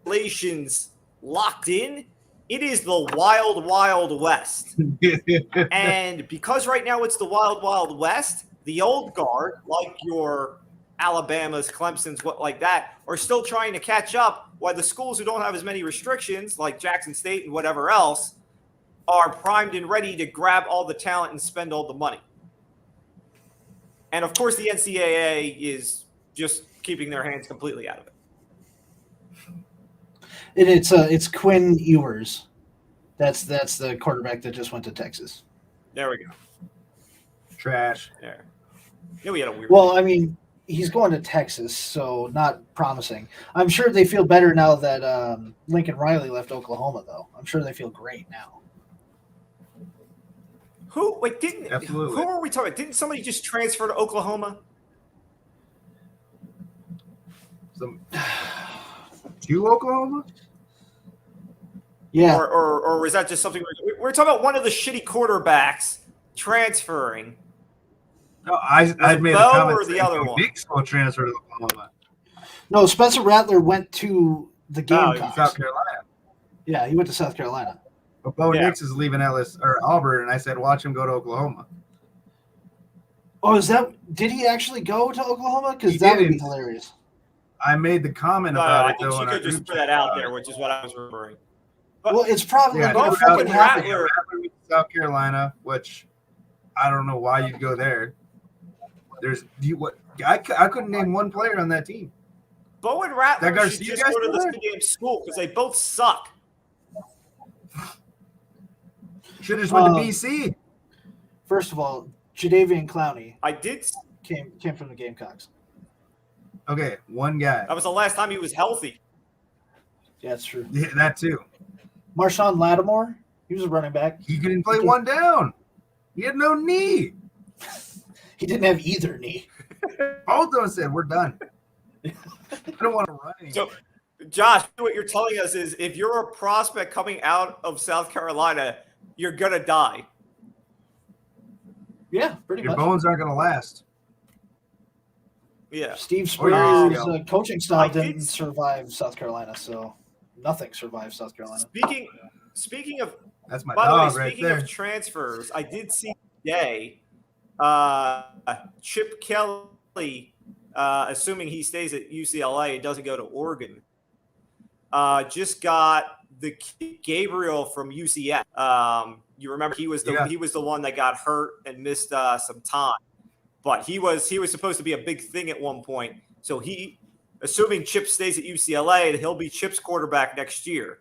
regulations locked in, it is the wild, wild west. And because right now it's the wild, wild west, the old guard, like your Alabama's, Clemson's, what like that, are still trying to catch up, while the schools who don't have as many restrictions, like Jackson State and whatever else, are primed and ready to grab all the talent and spend all the money. And of course, the NCAA is just keeping their hands completely out of it. And it's Quinn Ewers. That's the quarterback that just went to Texas. There we go. Trash. There. Yeah, we had a weird. Well, he's going to Texas, so not promising. I'm sure they feel better now that Lincoln Riley left Oklahoma, though. I'm sure they feel great now. Who are we talking about? Didn't somebody just transfer to Oklahoma? To Oklahoma? Yeah. Or was that just something we're talking about? One of the shitty quarterbacks transferring. No, I made a Bo comment or the saying other Bo one? Nix will transfer to Oklahoma. No, Spencer Rattler went to the Gamecocks. South Carolina. Yeah, he went to South Carolina. But Bo Yeah. Nix is leaving Ellis or Auburn, and I said, watch him go to Oklahoma. Oh, did he actually go to Oklahoma? Because He that would be didn't. hilarious. I made the comment No, about I it think though she in our could just group put chat that out about there, it. which is what I was remembering. But Well, it's probably Yeah, going to Bo fucking happen. Rattler- Rattler went to South Carolina, which I don't know why you'd go there. I couldn't name one player on that team. Bo and Rattler That should Garcia just guy go to still the there? same school because they both suck. Should have just went to BC. First of all, Jadeveon Clowney I did. came from the Gamecocks. Okay, one guy. That was the last time he was healthy. Yeah, that's true. Yeah, that too. Marshawn Lattimore, he was a running back. He couldn't play one down. He had no knee. He didn't have either knee. Both of them said, we're done. I don't want to run anymore. So, Josh, what you're telling us is if you're a prospect coming out of South Carolina, you're going to die. Yeah, pretty Your much. bones aren't going to last. Yeah. Steve Or your Spurrier's skill. coaching style I did- didn't survive South Carolina, so nothing survived South Carolina. Speaking of, That's my by the way, dog right speaking there. of transfers, I did see today Chip Kelly, assuming he stays at UCLA and doesn't go to Oregon, just got the kid Gabriel from UCF. You remember he was the one that got hurt and missed some time, but he was supposed to be a big thing at one point. So assuming Chip stays at UCLA, he'll be Chip's quarterback next year.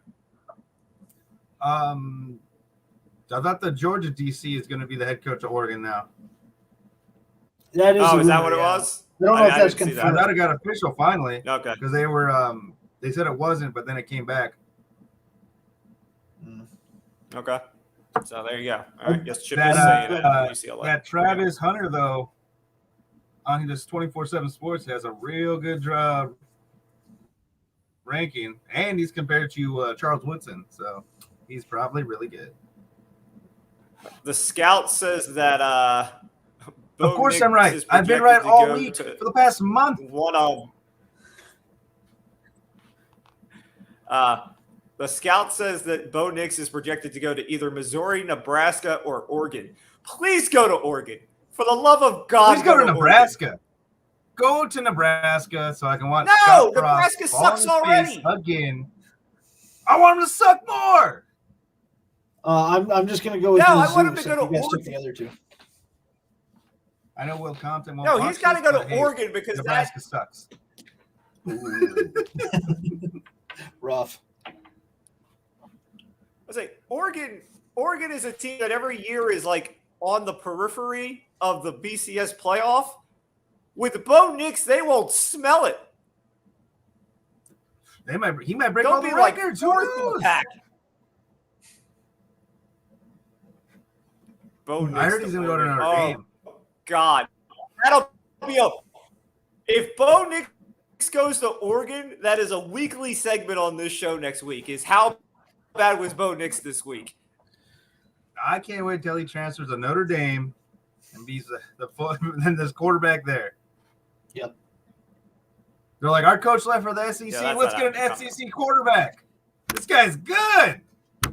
I thought the Georgia DC is going to be the head coach of Oregon now. That is. Is that what it was? I don't know if I that's didn't see that. I confirmed. thought it got official finally Okay. because they were they said it wasn't, but then it came back. Okay. So there you go. All right. Yes, Chip That, is saying it uh, at UCLA. That Travis Hunter though on this 24/7 Sports has a real good ranking, and he's compared to Charles Woodson, so he's probably really good. The scout says that Of course, Nix I'm right. is I've been projected right all to go week to for the past month. one of the scout says that Bo Nix is projected to go to either Missouri, Nebraska, or Oregon. Please go to Oregon. For the love of God, Please go to Oregon. Nebraska. Go to Nebraska so I can watch. No, Scott Frost Nebraska fall sucks in his face already. again. I want him to suck more. I'm just gonna go with No, Mizzou, I want him to since go to you guys took Oregon. the other two. I know Will Compton won't No, watch he's got to this, go but to hey, Oregon because Nebraska sucks. Rough. I was like, Oregon is a team that every year is like on the periphery of the BCS playoff. With Bo Nix, they won't smell it. He might break all They'll the be like records. fourth Who in the knows? pack. Bo Nix I heard he's to going to go to Oregon. Notre Dame. God, that'll be if Bo Nix goes to Oregon, that is a weekly segment on this show next week. Is how bad was Bo Nix this week? I can't wait till he transfers to Notre Dame and be then this quarterback there. Yep. They're like, our coach left for the SEC. Yeah, that's Let's not get an happening. SEC quarterback. This guy's good.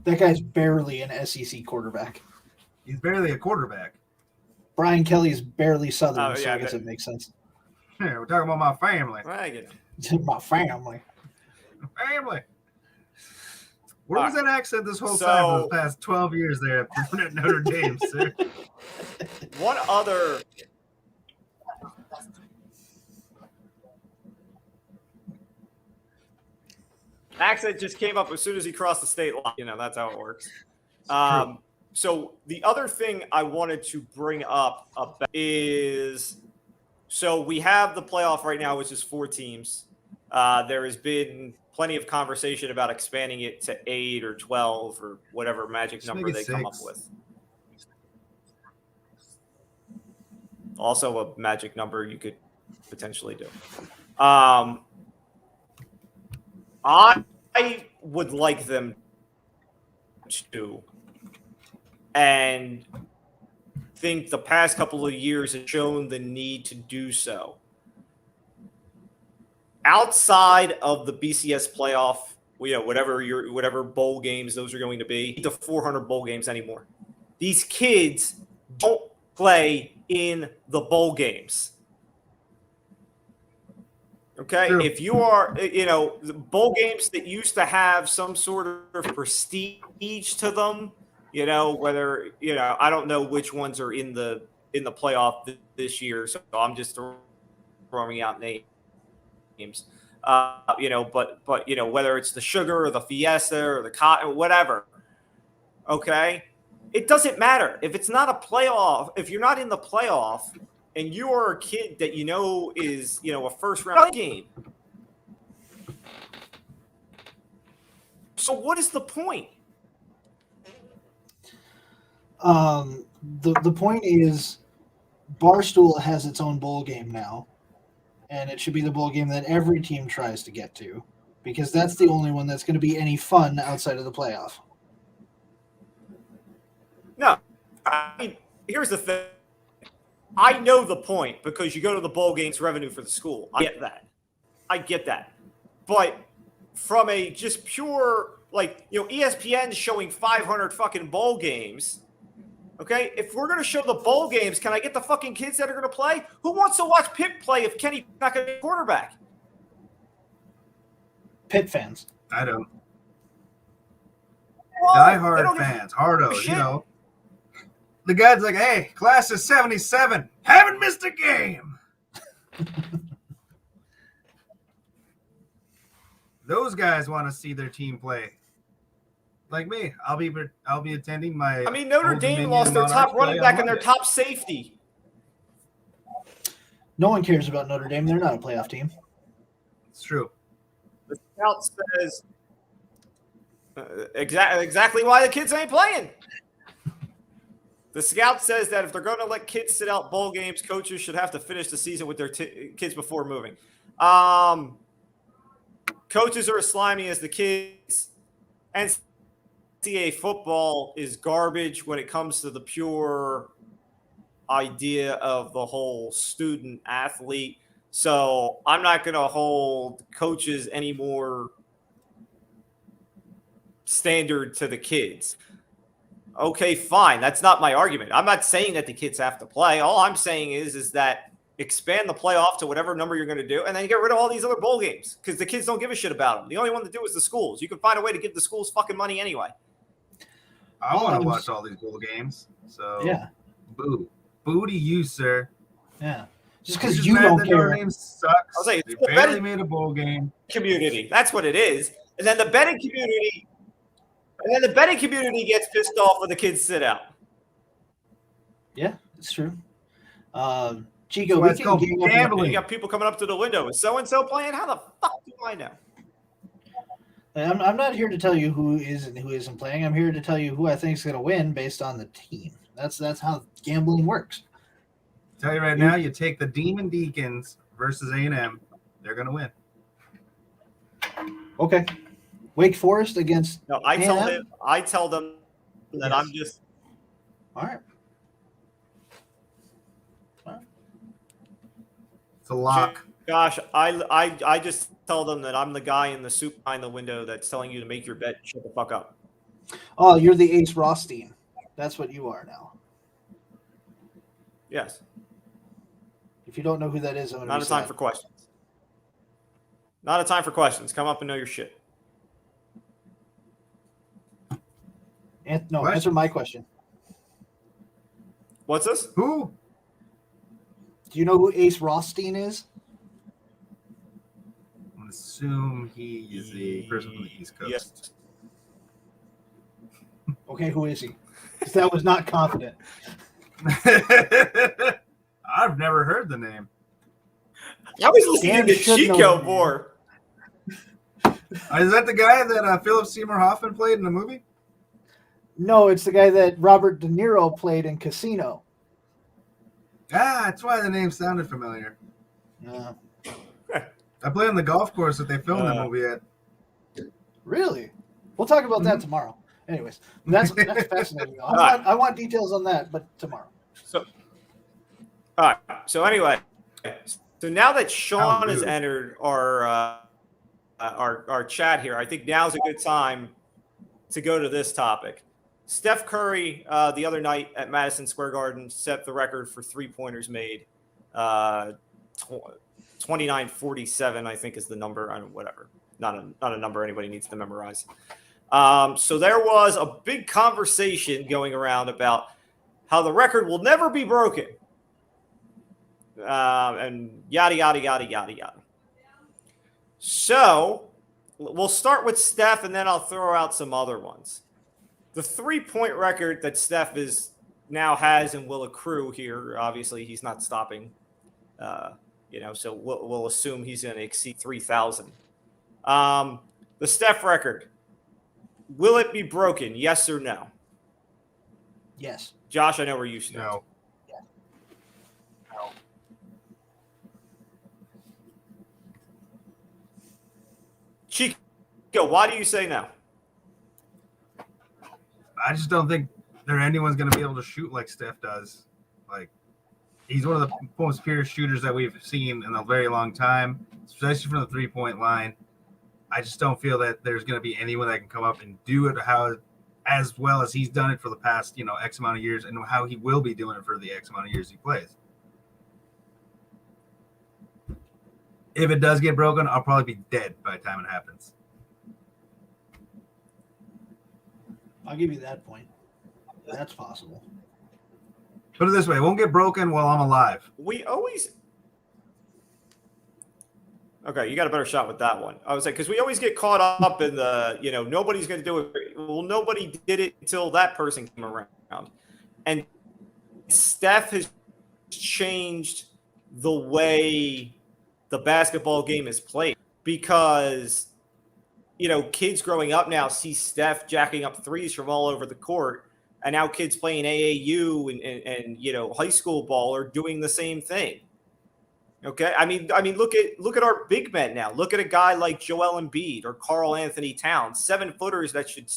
That guy's barely an SEC quarterback. He's barely a quarterback. Brian Kelly's barely Southern, Oh, so yeah, I guess that- it makes sense. Yeah, we're talking about my family. Right. My family. Family. Where All was that accent this whole So- time for the past 12 years there at Notre Dame, sir? One other. Accent just came up as soon as he crossed the state line. You know, that's how it works. So the other thing I wanted to bring up about is, so we have the playoff right now, which is 4 teams. There has been plenty of conversation about expanding it to 8 or 12 or whatever magic Just number make they it come up 6. with. Also a magic number you could potentially do. I would like them to, and think the past couple of years has shown the need to do so. Outside of the BCS playoff, whatever bowl games those are going to be, the 400 bowl games anymore. These kids don't play in the bowl games. Okay, True. if you are, the bowl games that used to have some sort of prestige to them, whether, I don't know which ones are in the playoff this year, so I'm just throwing out names. But whether it's the Sugar or the Fiesta or the Cotton, whatever. Okay, it doesn't matter if it's not a playoff. If you're not in the playoff, and you are a kid that is a first round game. So what is the point? The point is Barstool has its own bowl game now, and it should be the bowl game that every team tries to get to, because that's the only one that's going to be any fun outside of the playoff. No, I mean, here's the thing. I know the point, because you go to the bowl games, revenue for the school. I get that. But from a just pure, ESPN showing 500 fucking bowl games. Okay, if we're going to show the bowl games, can I get the fucking kids that are going to play? Who wants to watch Pitt play if Kenny's not going to be quarterback? Pitt fans. I don't. Well, Die-hard fans, hardos, The guy's like, hey, class is 77. Haven't missed a game. Those guys want to see their team play. Like me, I'll be attending my. I mean, Notre Dame lost their top running back and their top safety. No one cares about Notre Dame. They're not a playoff team. It's true. The scout says exactly why the kids ain't playing. The scout says that if they're going to let kids sit out bowl games, coaches should have to finish the season with their kids before moving. Coaches are as slimy as the kids. NCAA football is garbage when it comes to the pure idea of the whole student athlete. So I'm not going to hold coaches any more standard to the kids. Okay, fine. That's not my argument. I'm not saying that the kids have to play. All I'm saying is that expand the playoff to whatever number you're going to do, and then get rid of all these other bowl games, because the kids don't give a shit about them. The only one to do is the schools. You can find a way to give the schools fucking money anyway. I want to watch all these bowl games. So yeah, boo to you, sir. Yeah, just because you don't care. Notre Dame sucks. I'll say they barely made a bowl game. Community. That's what it is. And then the betting community. And then the betting community gets pissed off when the kids sit out. Yeah, it's true. Chico, we can gambling. You got people coming up to the window. Is so-and-so playing? How the fuck do I know? I'm not here to tell you who is and who isn't playing. I'm here to tell you who I think is going to win based on the team. That's how gambling works. Tell you right now, you take the Demon Deacons versus A&M. They're going to win. Okay. Wake Forest against. No, I tell them that yes. I'm just. All right. It's a lock. Gosh, I just tell them that I'm the guy in the suit behind the window that's telling you to make your bet. Shut the fuck up. Oh, you're the Ace Rothstein. That's what you are now. Yes. If you don't know who that is, I'm going to Not a time for questions. Not a time for questions. Come up and know your shit. No, answer my question. What's this? Who? Do you know who Ace Rothstein is? I'm going to assume he is a person from the East Coast. Yes. Okay, who is he? Because that was not confident. I've never heard the name. I was listening to Chico more. Is that the guy that Philip Seymour Hoffman played in the movie? No, it's the guy that Robert De Niro played in Casino. Ah, that's why the name sounded familiar. I played on the golf course that they filmed the movie at. Really? We'll talk about that tomorrow. Anyways, that's fascinating. I want details on that, but tomorrow. So, all right. So anyway, so now that Sean has rude. entered our chat here, I think now's a good time to go to this topic. Steph Curry the other night at Madison Square Garden set the record for three-pointers made. 2947, I think, is the number. I don't know, whatever. Not a number anybody needs to memorize. So there was a big conversation going around about how the record will never be broken. And yada, yada, yada, yada, yada. So we'll start with Steph, and then I'll throw out some other ones. The three-point record that Steph now has and will accrue here, obviously he's not stopping, so we'll assume he's going to exceed 3,000. The Steph record, will it be broken, yes or no? Yes. Josh, I know where you stand. No. Chico, why do you say no? I just don't think anyone's going to be able to shoot like Steph does. Like, he's one of the most pure shooters that we've seen in a very long time, especially from the three-point line. I just don't feel that there's going to be anyone that can come up and do it as well as he's done it for the past, X amount of years, and how he will be doing it for the X amount of years he plays. If it does get broken, I'll probably be dead by the time it happens. I'll give you that point. That's possible. Put it this way, it won't get broken while I'm alive. Okay, you got a better shot with that one. I was like, because we always get caught up in the, nobody's going to do it. Well, nobody did it until that person came around. And Steph has changed the way the basketball game is played because, kids growing up now see Steph jacking up threes from all over the court. And now kids playing AAU and high school ball are doing the same thing. Okay, I mean, look at our big men now. Look at a guy like Joel Embiid or Karl Anthony Towns, 7-footers that should,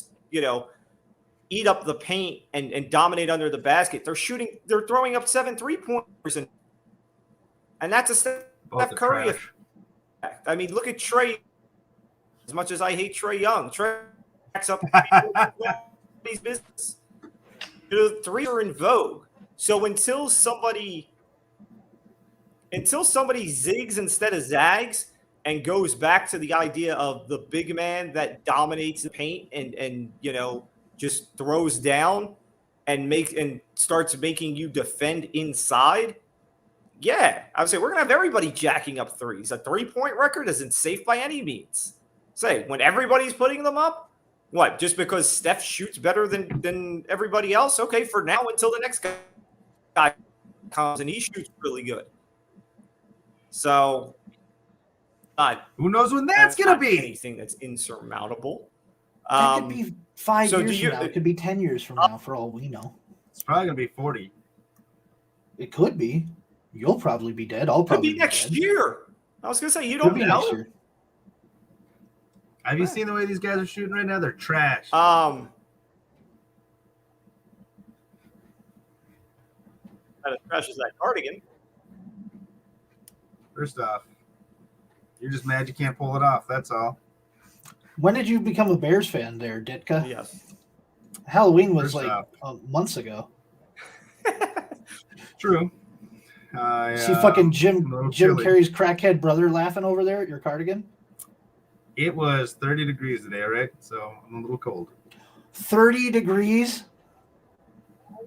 eat up the paint and dominate under the basket. They're throwing up 7 3-pointers, and that's a Steph Curry effect. I mean, look at Trey. As much as I hate Trey Young, Trey backs up his business. Threes are in vogue. So until somebody zigs instead of zags and goes back to the idea of the big man that dominates the paint and just throws down and starts making you defend inside, yeah, I would say we're gonna have everybody jacking up threes. A 3-point record isn't safe by any means. Say when everybody's putting them up, what? Just because Steph shoots better than everybody else? Okay, for now until the next guy comes and he shoots really good. So, who knows when that's going to be? Anything that's insurmountable. That could be 5 years from now. It could be 10 years from now, for all we know. It's probably going to be 40. It could be. You'll probably be dead. I'll probably be next dead. year. I was going to say, you don't know. Have you seen the way these guys are shooting right now? They're trash. Not as trash as that cardigan. First off, you're just mad you can't pull it off. That's all. When did you become a Bears fan there, Ditka? Yes. Halloween was months ago. True. See fucking Jim Carrey's crackhead brother laughing over there at your cardigan? It was 30 degrees today, right? So I'm a little cold. 30 degrees?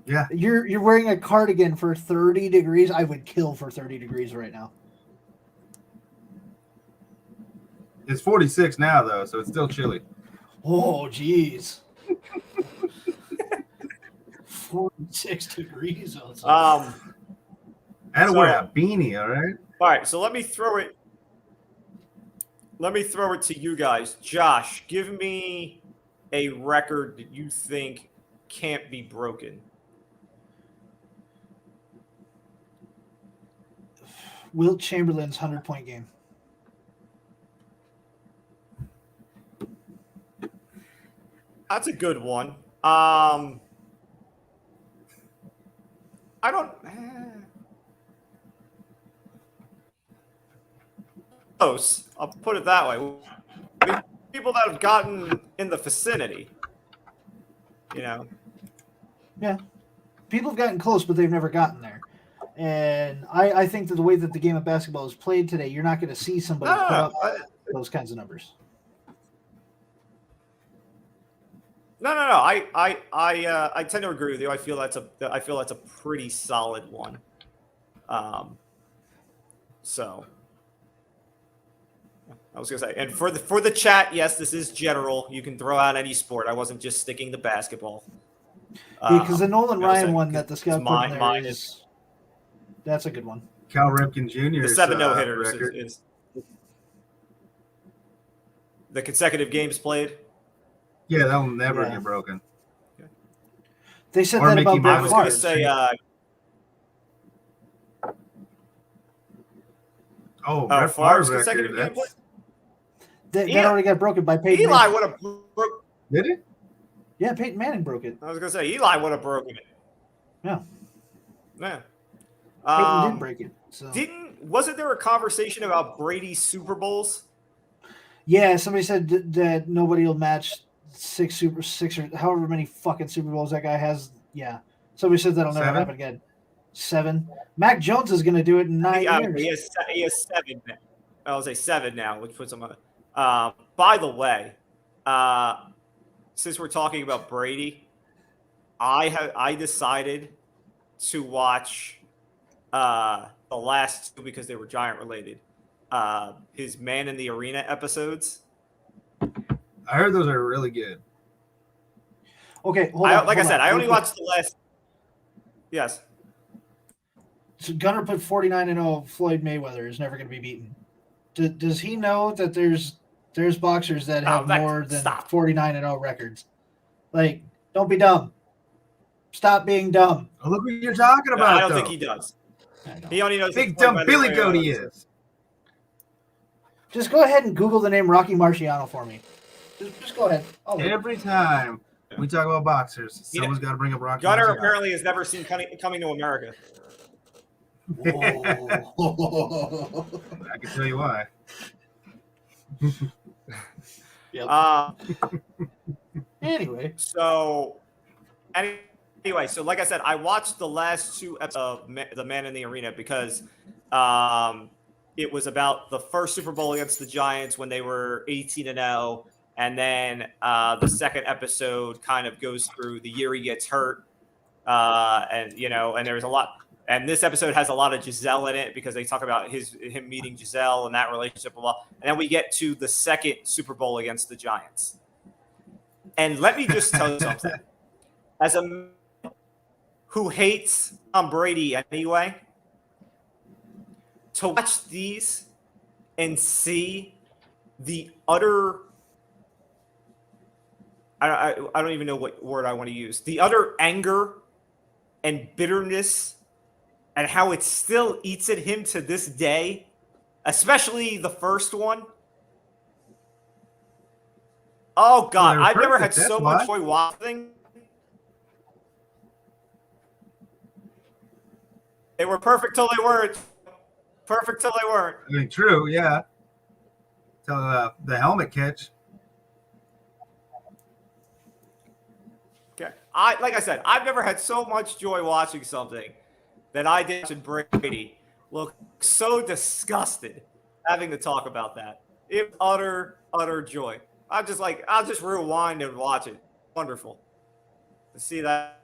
Yeah. You're wearing a cardigan for 30 degrees? I would kill for 30 degrees right now. It's 46 now, though, so it's still chilly. Oh, jeez. 46 degrees outside. I had to wear a beanie, all right? All right, so let me throw it to you guys. Josh, give me a record that you think can't be broken. Wilt Chamberlain's 100-point game. That's a good one. I don't. Close. I'll put it that way. I mean, people that have gotten in the vicinity, you know. Yeah. People have gotten close, but they've never gotten there. And I think that the way that the game of basketball is played today, you're not going to see somebody put up those kinds of numbers. No. I tend to agree with you. I feel that's a pretty solid one. So I was gonna say, and for the chat, yes, this is general. You can throw out any sport. I wasn't just sticking to basketball. Because the Nolan Ryan one that the because scout put in there mine is that's a good one. Cal Ripken Jr. The 7 no hitters is the consecutive games played. Yeah, that will never get broken. They said Or that Mickey about Brett I was Favre. going to say. Brett Favre's Favre's consecutive record. game play. That already got broken by Peyton Eli Manning. would have broke. Did it? Yeah, Peyton Manning broke it. I was going to say Eli would have broken it. Yeah. Yeah. Peyton did break it. So. Wasn't there a conversation about Brady's Super Bowls? Yeah, somebody said that nobody will match six or however many fucking Super Bowls that guy has. Yeah. Somebody said that'll never 7? happen again. 7. Mac Jones is going to do it in 9 years. He has 7 now. I'll say 7 now, which puts him on. By the way, since we're talking about Brady, I decided to watch the last 2 because they were Giant related. His Man in the Arena episodes. I heard those are really good. Okay, hold on. I only watched the last. Yes. So Gunnar put 49-0. Floyd Mayweather is never going to be beaten. Does he know that there's boxers that have more than 49-0 records? Like, don't be dumb. Stop being dumb. Oh, look what you're talking about. I don't think he does. He only knows big dumb Billy Goat he is. Just go ahead and Google the name Rocky Marciano for me. Just go ahead. Every time we talk about boxers, someone's got to bring up Rocky Gunnar Marciano. apparently has never seen coming to America. Whoa. I can tell you why. Anyway. So like I said, I watched the last 2 episodes of The Man in the Arena because it was about the first Super Bowl against the Giants when they were 18-0. And then the second episode kind of goes through the year he gets hurt. And there's a lot. And this episode has a lot of Giselle in it because they talk about him meeting Giselle and that relationship, blah, blah. And then we get to the second Super Bowl against the Giants. And let me just tell you something. As a man who hates Tom Brady anyway, to watch these and see the utter I don't even know what word I want to use. The utter anger and bitterness and how it still eats at him to this day, especially the first one. Oh, God. I've never had so much joy watching. They were perfect till they weren't. Perfect till they weren't. I mean, true, yeah. Till the helmet catch. Okay. Like I said, I've never had so much joy watching something that I did watching Brady look so disgusted having to talk about that. It was utter joy. I'll just rewind and watch it. Wonderful to see that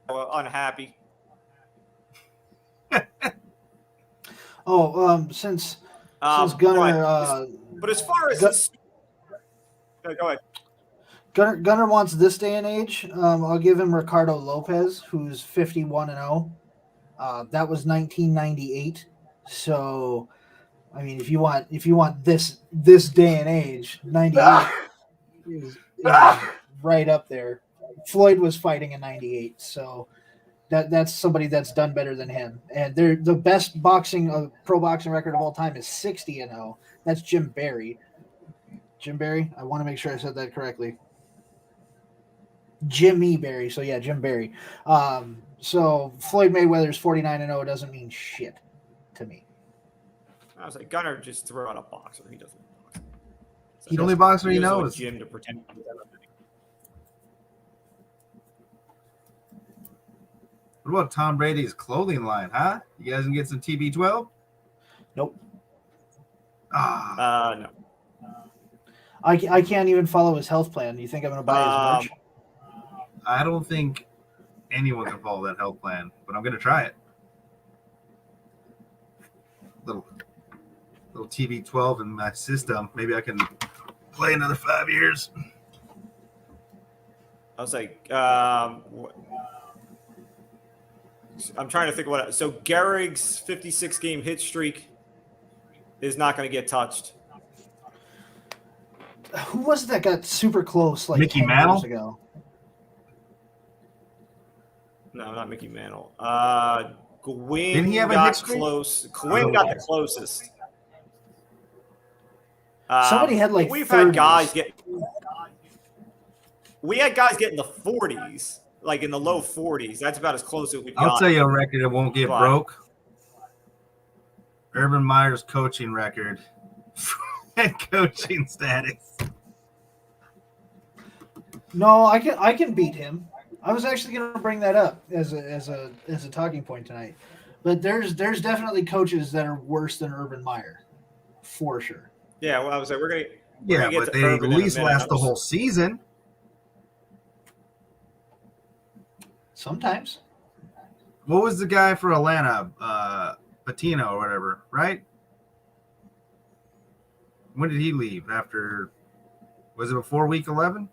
unhappy. Since Gunnar, but as far as go ahead. Gunnar wants this day and age. I'll give him Ricardo Lopez, who's 51-0. That was 1998. So, I mean, if you want this day and age, 98 is right up there. Floyd was fighting in 98, so that's somebody that's done better than him. And they're the best pro boxing record of all time is 60-0. That's Jim Barry. Jim Barry. I want to make sure I said that correctly. Jimmy Barry. So yeah, Jim Barry. So Floyd Mayweather's 49-0 doesn't mean shit to me. I was like, Gunnar just threw out a boxer. He doesn't box. He The only doesn't. boxer he goes to a knows. gym to pretend. What about Tom Brady's clothing line, huh? You guys can get some TB12? Nope. No. I can't even follow his health plan. Do you think I'm going to buy his merch? I don't think anyone can follow that health plan, but I'm going to try it. Little TB12 in my system. Maybe I can play another 5 years. I was like, I'm trying to think what. So Gehrig's 56-game hit streak is not going to get touched. Who was it that got super close like Mickey 10 Mantle? years ago? No, not Mickey Mantle. Gwynn Didn't he have a got hit streak? close. Gwynn got the closest. Somebody had like we've 30s. had guys get. We had guys get in the 40s, like in the low 40s. That's about as close as we've got. I'll tell you a record that won't get But- broke. Urban Meyer's coaching record. Head coaching status. No, I can beat him. I was actually going to bring that up as a talking point tonight. But there's definitely coaches that are worse than Urban Meyer, for sure. Yeah, well, I was like, we're gonna Yeah, get but to they at Urban in a least minute. last the whole season. Sometimes. What was the guy for Atlanta? Patino or whatever, right? When did he leave? After, was it before week 11?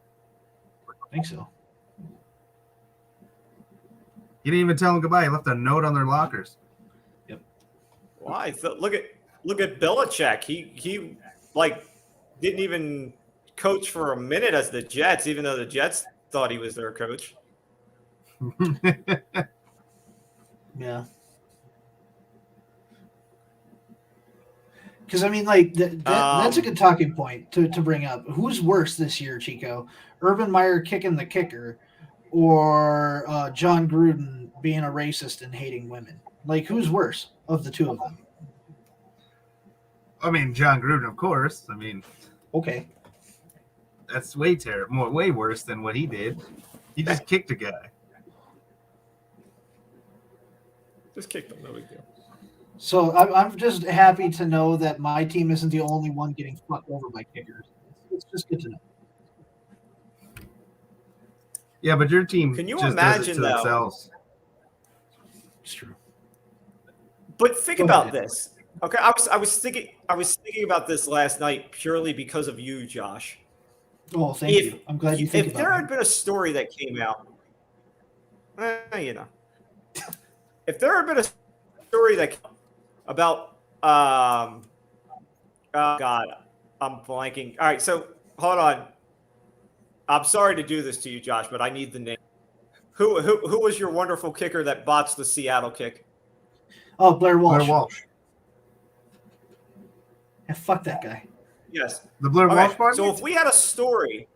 I think so. He didn't even tell them goodbye. He left a note on their lockers. Why? Look at Belichick. He like didn't even coach for a minute as the Jets, even though the Jets thought he was their coach. Yeah. Because, I mean, like, that's a good talking point to bring up. Who's worse this year, Chico? Urban Meyer kicking the kicker or John Gruden being a racist and hating women? Like, who's worse of the two of them? I mean, John Gruden, of course. I mean, Okay. that's way worse than what he did. He just kicked a guy. Just kick them, no big deal. So I'm just happy to know that my team isn't the only one getting fucked over by kickers. It's just good to know. Yeah, but your team Can you just imagine, does it to though? themselves. It's true. But think Go about ahead. this. Okay, I was thinking about this last night purely because of you, Josh. Oh, thank you. I'm glad you think If about there it. had been a story that came out, if there had been a story that about oh God, I'm blanking. All right, so hold on. I'm sorry to do this to you, Josh, but I need the name. Who was your wonderful kicker that botched the Seattle kick? Oh, Blair Walsh. Blair Walsh. Yeah, fuck that guy. Yes. The Blair Okay, Walsh part? so if we had a story,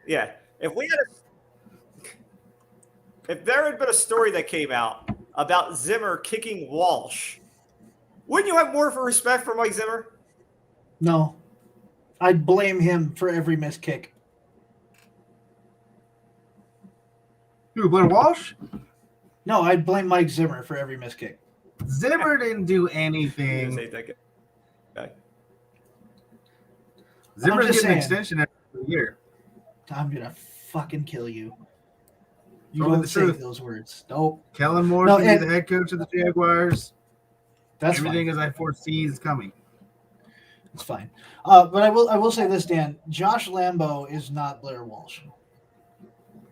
if there had been a story that came out about Zimmer kicking Walsh, wouldn't you have more of a respect for Mike Zimmer? No. I'd blame him for every missed kick. Who, Blair Walsh? No, I'd blame Mike Zimmer for every missed kick. Zimmer didn't do You anything. say that guy. Okay. Zimmer's just getting an saying. extension every year. I'm gonna fucking kill you. You Tell me don't the say truth. those words. Nope. Kellen Moore's No, going to be and- the head coach of the Jaguars. That's Everything fine. as I foresee is coming. It's fine. But I will say this, Dan. Josh Lambo is not Blair Walsh.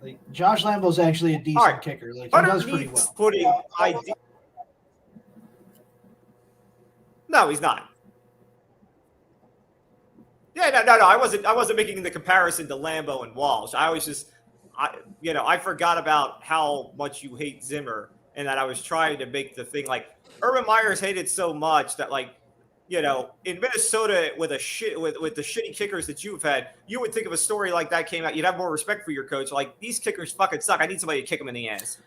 Like, Josh Lambo's actually a decent All right. kicker. Like, he does pretty Underneath well. putting idea. No, he's not. Yeah, no. I wasn't making the comparison to Lambo and Walsh. I forgot about how much you hate Zimmer, and that I was trying to make the thing like Urban Meyer's hated so much that, like, in Minnesota with the shitty kickers that you've had, you would think of a story like that came out, you'd have more respect for your coach. Like, these kickers fucking suck. I need somebody to kick them in the ass.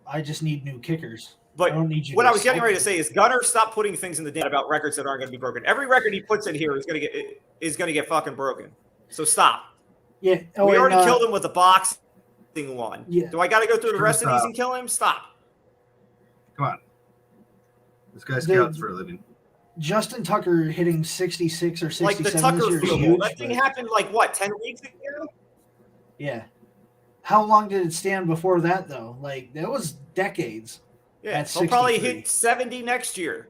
I just need new kickers. But I don't need you. what to I was getting sell ready to them. say is Gunner, stop putting things in the data about records that aren't going to be broken. Every record he puts in here is going to get fucking broken. So stop. Yeah. Oh, We and, already killed him with the boxing one. Yeah. Do I got to go through the Sure, rest of these stop. and kill him? Stop. Come on. This guy scouts for a living. Justin Tucker hitting 66 or 67 Like the this Tucker year is field goal. huge. That thing but- happened like what, 10 weeks ago? Yeah. How long did it stand before that though? Like that was decades. Yeah, At he'll probably 63. hit 70 next year.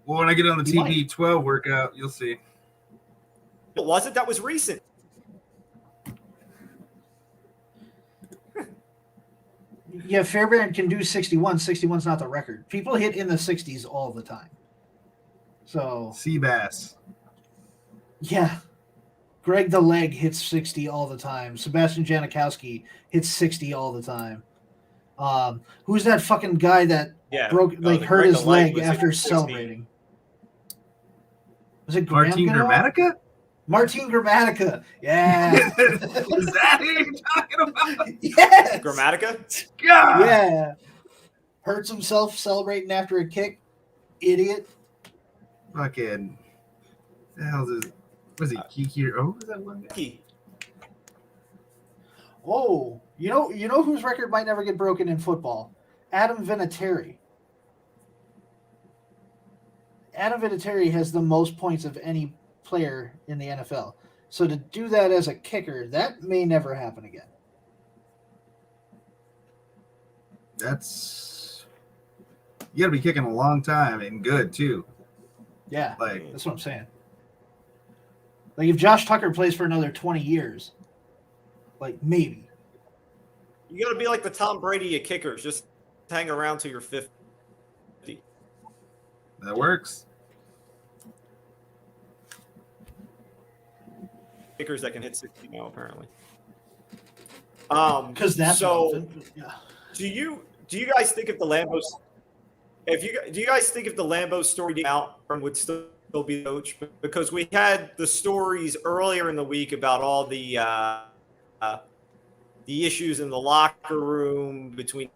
Well, when I get on the He might. TB12 workout, you'll see. But was it? That was recent. Yeah, Fairbairn can do 61. 61's not the record. People hit in the 60s all the time. So Seabass. yeah. Greg the Leg hits 60 all the time. Sebastian Janikowski hits 60 all the time. Who's that fucking guy that hurt Greg his the Leg leg was after hitting 60. celebrating? Was it Graham Martin Gano? Gramatica? Martin Gramatica. Yeah. Is that who you're talking about? Yes. Grammatica? God! Yeah. Hurts himself celebrating after a kick. Idiot. Fucking. The hell is this? Was he Kiki? Oh, was that one guy? Oh, you know whose record might never get broken in football? Adam Vinatieri. Adam Vinatieri has the most points of any player in the NFL. So to do that as a kicker, that may never happen again. That's. You got to be kicking a long time and good, too. Yeah, Like, that's what I'm saying. Like if Josh Tucker plays for another 20 years, like maybe. You got to be like the Tom Brady of kickers. Just hang around till you're 50. that works. Kickers that can hit 60 now, apparently. Because that's so. relevant. Yeah. Do you guys think if the Lambeau story came out would still be the coach? Because we had the stories earlier in the week about all the issues in the locker room between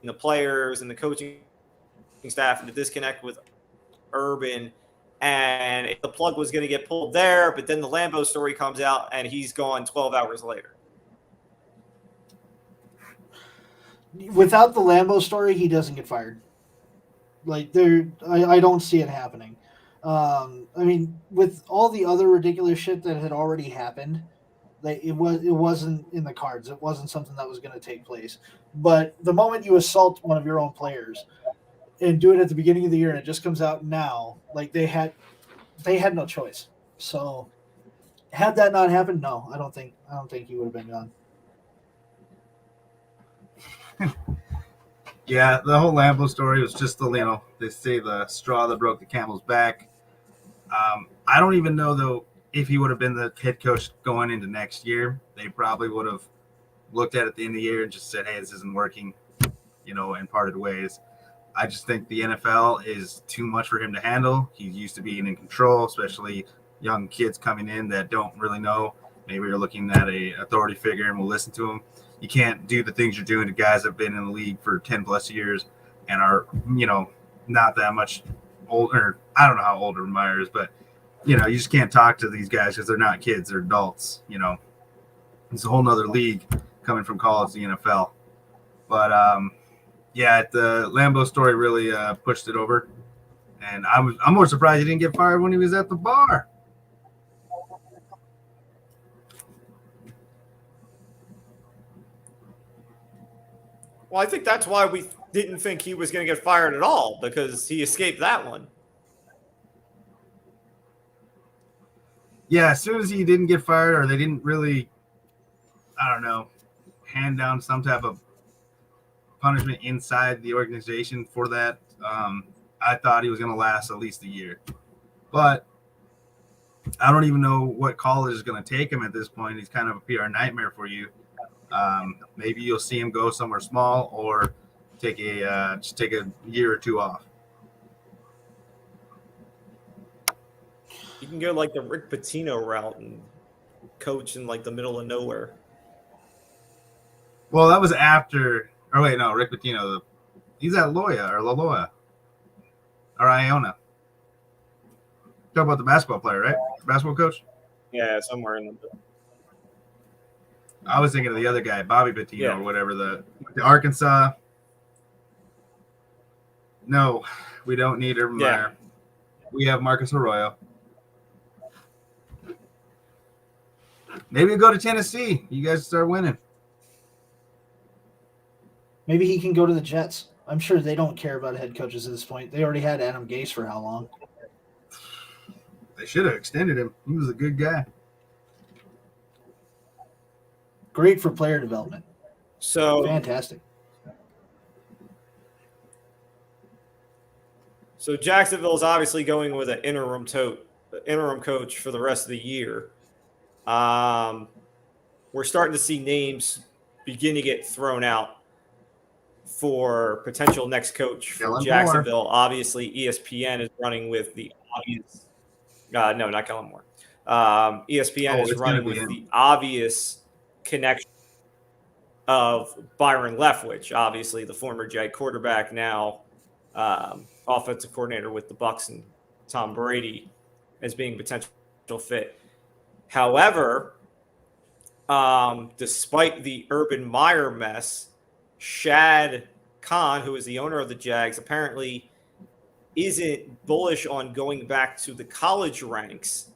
the players and the coaching staff and the disconnect with Urban, and if the plug was going to get pulled there, but then the Lambeau story comes out and he's gone 12 hours later. Without the Lambeau story, he doesn't get fired. Like I don't see it happening. I mean, with all the other ridiculous shit that had already happened, like it wasn't in the cards. It wasn't something that was going to take place. But the moment you assault one of your own players and do it at the beginning of the year, and it just comes out now, like they had no choice. So, had that not happened, no, I don't think he would have been gone. Yeah, the whole Lambeau story was just they say the straw that broke the camel's back. I don't even know, though, if he would have been the head coach going into next year. They probably would have looked at it at the end of the year and just said, hey, this isn't working, and parted ways. I just think the NFL is too much for him to handle. He's used to being in control, especially young kids coming in that don't really know. Maybe you're looking at a authority figure and will listen to him. You can't do the things you're doing to guys that have been in the league for 10 plus years and are, not that much older. I don't know how old Urban Meyer is, but, you just can't talk to these guys because they're not kids. They're adults, It's a whole nother league coming from college to the NFL. But, yeah, the Lambeau story really pushed it over. And I'm more surprised he didn't get fired when he was at the bar. Well, I think that's why we didn't think he was going to get fired at all, because he escaped that one. Yeah, as soon as he didn't get fired, or they didn't really, hand down some type of punishment inside the organization for that, I thought he was going to last at least a year. But I don't even know what college is going to take him at this point. He's kind of a PR nightmare for you. Maybe you'll see him go somewhere small or take a year or two off. You can go like the Rick Pitino route and coach in like the middle of nowhere. Well, that was after. Or wait, no, Rick Pitino. He's at Loyola or La Loya or Iona. Talk about the basketball player, right? Basketball coach. Yeah, somewhere in the. I was thinking of the other guy, Bobby Pitino or whatever. The Arkansas. No, we don't need Urban Meyer. We have Marcus Arroyo. Maybe we'll go to Tennessee. You guys start winning. Maybe he can go to the Jets. I'm sure they don't care about head coaches at this point. They already had Adam Gase for how long? They should have extended him. He was a good guy. Great for player development. So fantastic. So Jacksonville is obviously going with an interim coach for the rest of the year. We're starting to see names begin to get thrown out for potential next coach for Jacksonville. Obviously, ESPN is running with the obvious. No, not Kellen Moore. ESPN is running with the obvious connection of Byron Leftwich, obviously the former Jag quarterback, now offensive coordinator with the Bucs, and Tom Brady as being potential fit. However, despite the Urban Meyer mess, Shad Khan, who is the owner of the Jags, apparently isn't bullish on going back to the college ranks.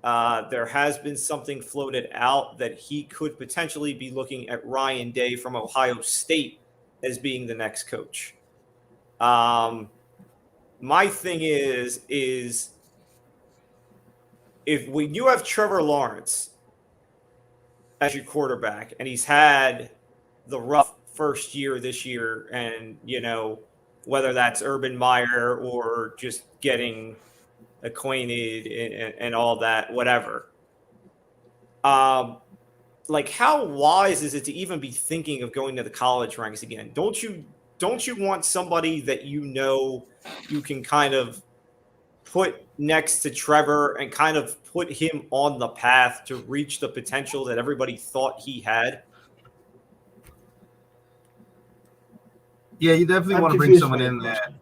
There has been something floated out that he could potentially be looking at Ryan Day from Ohio State as being the next coach. My thing is when you have Trevor Lawrence as your quarterback and he's had the rough first year this year, and whether that's Urban Meyer or just getting acquainted and all that, whatever. How wise is it to even be thinking of going to the college ranks again? Don't you want somebody that you can kind of put next to Trevor and kind of put him on the path to reach the potential that everybody thought he had? Yeah, you definitely want to bring someone in that.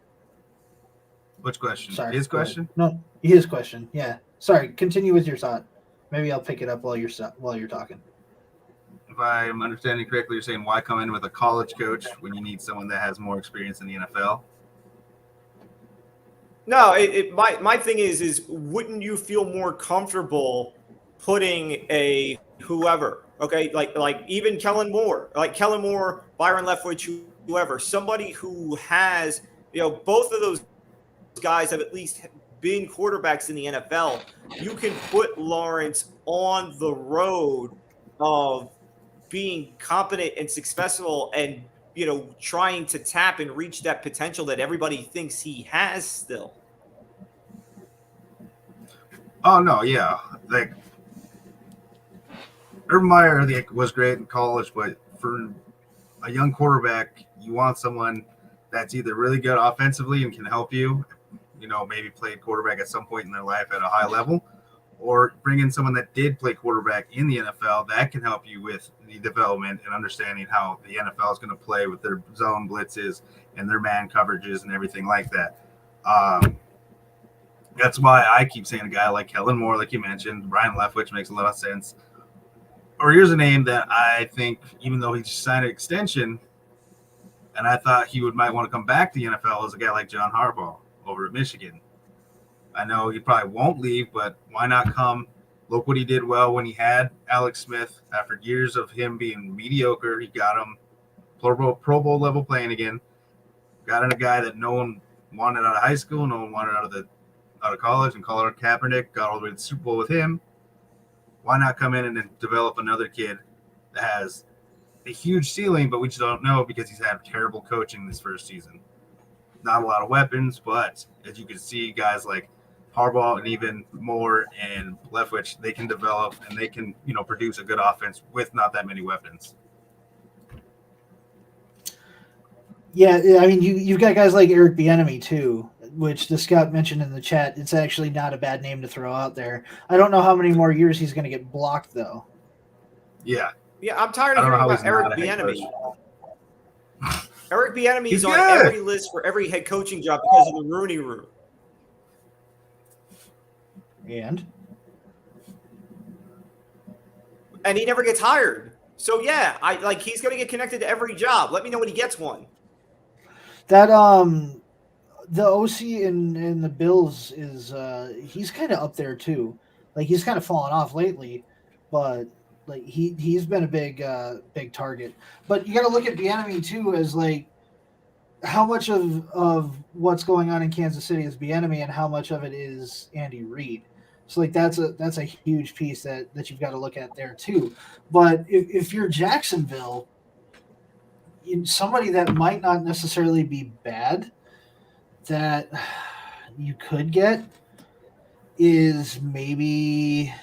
Which question? Sorry, his question? No, his question. Yeah. Sorry. Continue with your thought. Maybe I'll pick it up while you're talking. If I'm understanding correctly, you're saying why come in with a college coach when you need someone that has more experience in the NFL? No, my thing is wouldn't you feel more comfortable putting a whoever, okay, like even Kellen Moore, Byron Leftwich, whoever, somebody who has, both of those guys have at least been quarterbacks in the NFL. You can put Lawrence on the road of being competent and successful and, trying to tap and reach that potential that everybody thinks he has still. Oh, no, yeah. Urban Meyer was great in college, but for a young quarterback, you want someone that's either really good offensively and can help you, maybe played quarterback at some point in their life at a high level, or bring in someone that did play quarterback in the NFL that can help you with the development and understanding how the NFL is going to play with their zone blitzes and their man coverages and everything like that. That's why I keep saying a guy like Kellen Moore, like you mentioned, Brian Leftwich makes a lot of sense. Or here's a name that I think, even though he just signed an extension, and I thought he might want to come back to the NFL, is a guy like John Harbaugh over at Michigan. I know he probably won't leave, but why not come? Look what he did well when he had Alex Smith. After years of him being mediocre, he got him Pro Bowl level playing again. Got in a guy that no one wanted out of high school, no one wanted out of college, and Colin Kaepernick got all the way to the Super Bowl with him. Why not come in and then develop another kid that has a huge ceiling, but we just don't know because he's had terrible coaching this first season. Not a lot of weapons, but as you can see, guys like Harbaugh and even Moore and Leftwich, they can develop and they can, produce a good offense with not that many weapons. Yeah, I mean, you've got guys like Eric Bieniemy too, which the scout mentioned in the chat. It's actually not a bad name to throw out there. I don't know how many more years he's going to get blocked, though. Yeah, Yeah, I'm tired I of don't know hearing how about he's Eric not a head Bieniemy. coach. Eric Bieniemy He's is on good. every list for every head coaching job because of the Rooney Rule. And he never gets hired. So yeah, he's going to get connected to every job. Let me know when he gets one. That the OC in the Bills is he's kind of up there too. Like he's kind of fallen off lately, but like he's been a big target. But you got to look at Bieniemy too as like how much of what's going on in Kansas City is Bieniemy and how much of it is Andy Reid. So like that's a huge piece that you've got to look at there too. But if you're Jacksonville, somebody that might not necessarily be bad that you could get is maybe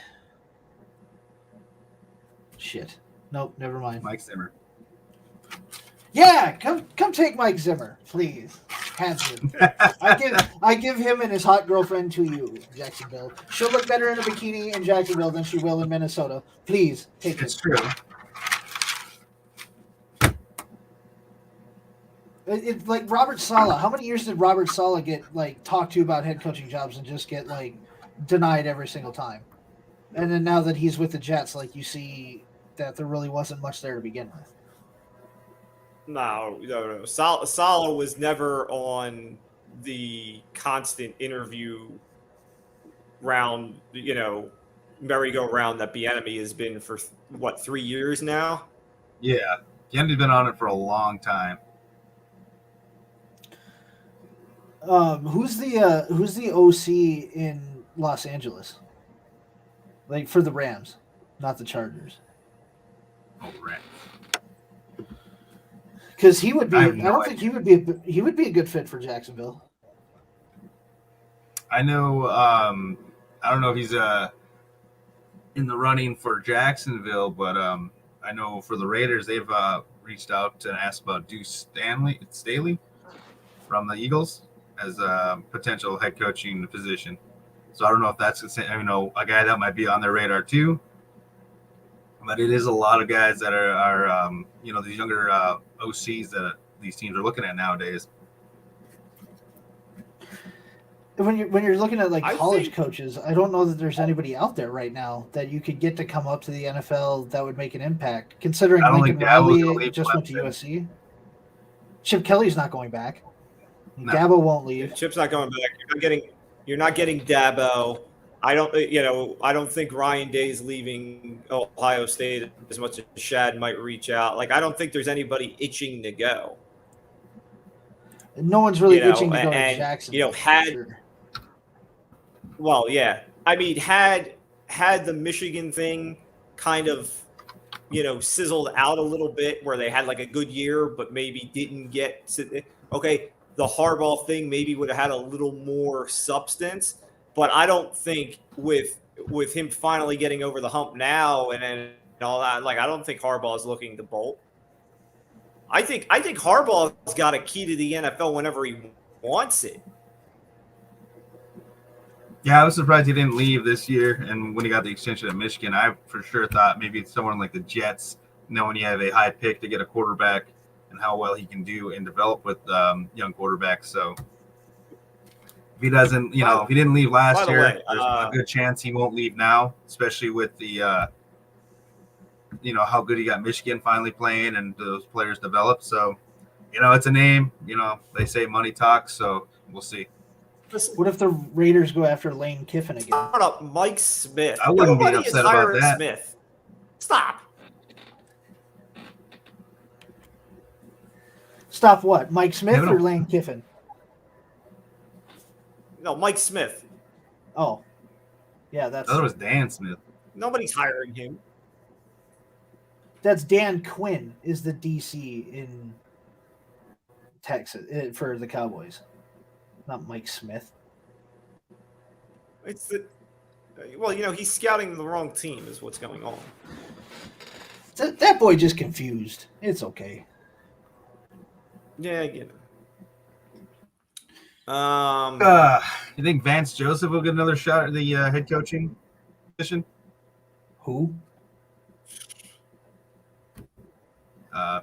shit. Nope, never mind. Mike Zimmer. Yeah, come take Mike Zimmer, please. Handsome. I give him and his hot girlfriend to you, Jacksonville. She'll look better in a bikini in Jacksonville than she will in Minnesota. Please take It's it. true. It's like Robert Saleh. How many years did Robert Saleh get like talked to about head coaching jobs and just get like denied every single time? And then now that he's with the Jets, like you see that there really wasn't much there to begin with. No. Saleh was never on the constant interview round, merry-go-round that Bieniemy has been for 3 years now. Yeah, Kennedy's been on it for a long time. Who's the OC in Los Angeles? Like for the Rams, not the Chargers. Oh, right. Because he would be. I I have no don't think he would be. He would be a good fit for Jacksonville. I know. I don't know if he's in the running for Jacksonville, but I know for the Raiders they've reached out and asked about Deuce Staley from the Eagles as a potential head coaching position. So I don't know if that's a guy that might be on their radar too. But it is a lot of guys that are these younger OCs that these teams are looking at nowadays. When you're looking at like college coaches, I don't know that there's anybody out there right now that you could get to come up to the NFL that would make an impact. Considering Lincoln Riley just went to USC, Chip Kelly's not going back. No. Dabo won't leave. Yeah, Chip's not going back. You're not getting Dabo. I don't think Ryan Day's leaving Ohio State as much as Shad might reach out. Like, I don't think there's anybody itching to go. No one's really itching to go to Jacksonville. Well, yeah. I mean, had the Michigan thing kind of, sizzled out a little bit where they had like a good year, but maybe didn't get okay. The Harbaugh thing maybe would have had a little more substance, but I don't think with him finally getting over the hump now and all that, like I don't think Harbaugh is looking to bolt. I think Harbaugh's got a key to the NFL whenever he wants it. Yeah, I was surprised he didn't leave this year, and when he got the extension at Michigan, I for sure thought maybe it's someone like the Jets, knowing you have a high pick to get a quarterback and how well he can do and develop with young quarterbacks. So if he doesn't, if he didn't leave last year, there's a good chance he won't leave now, especially with the, how good he got Michigan finally playing and those players develop. So, it's a name, they say money talks, so we'll see. What if the Raiders go after Lane Kiffin again? Start up Mike Smith. I wouldn't be upset about that. Smith. Stop. Stop what? Mike Smith or Lane Kiffin? No, Mike Smith. Oh. Yeah, that's... That was Dan Smith. Nobody's hiring him. That's Dan Quinn is the DC in Texas for the Cowboys. Not Mike Smith. It's he's scouting the wrong team is what's going on. That boy just confused. It's okay. Yeah, I get it. You think Vance Joseph will get another shot at the head coaching position? Who?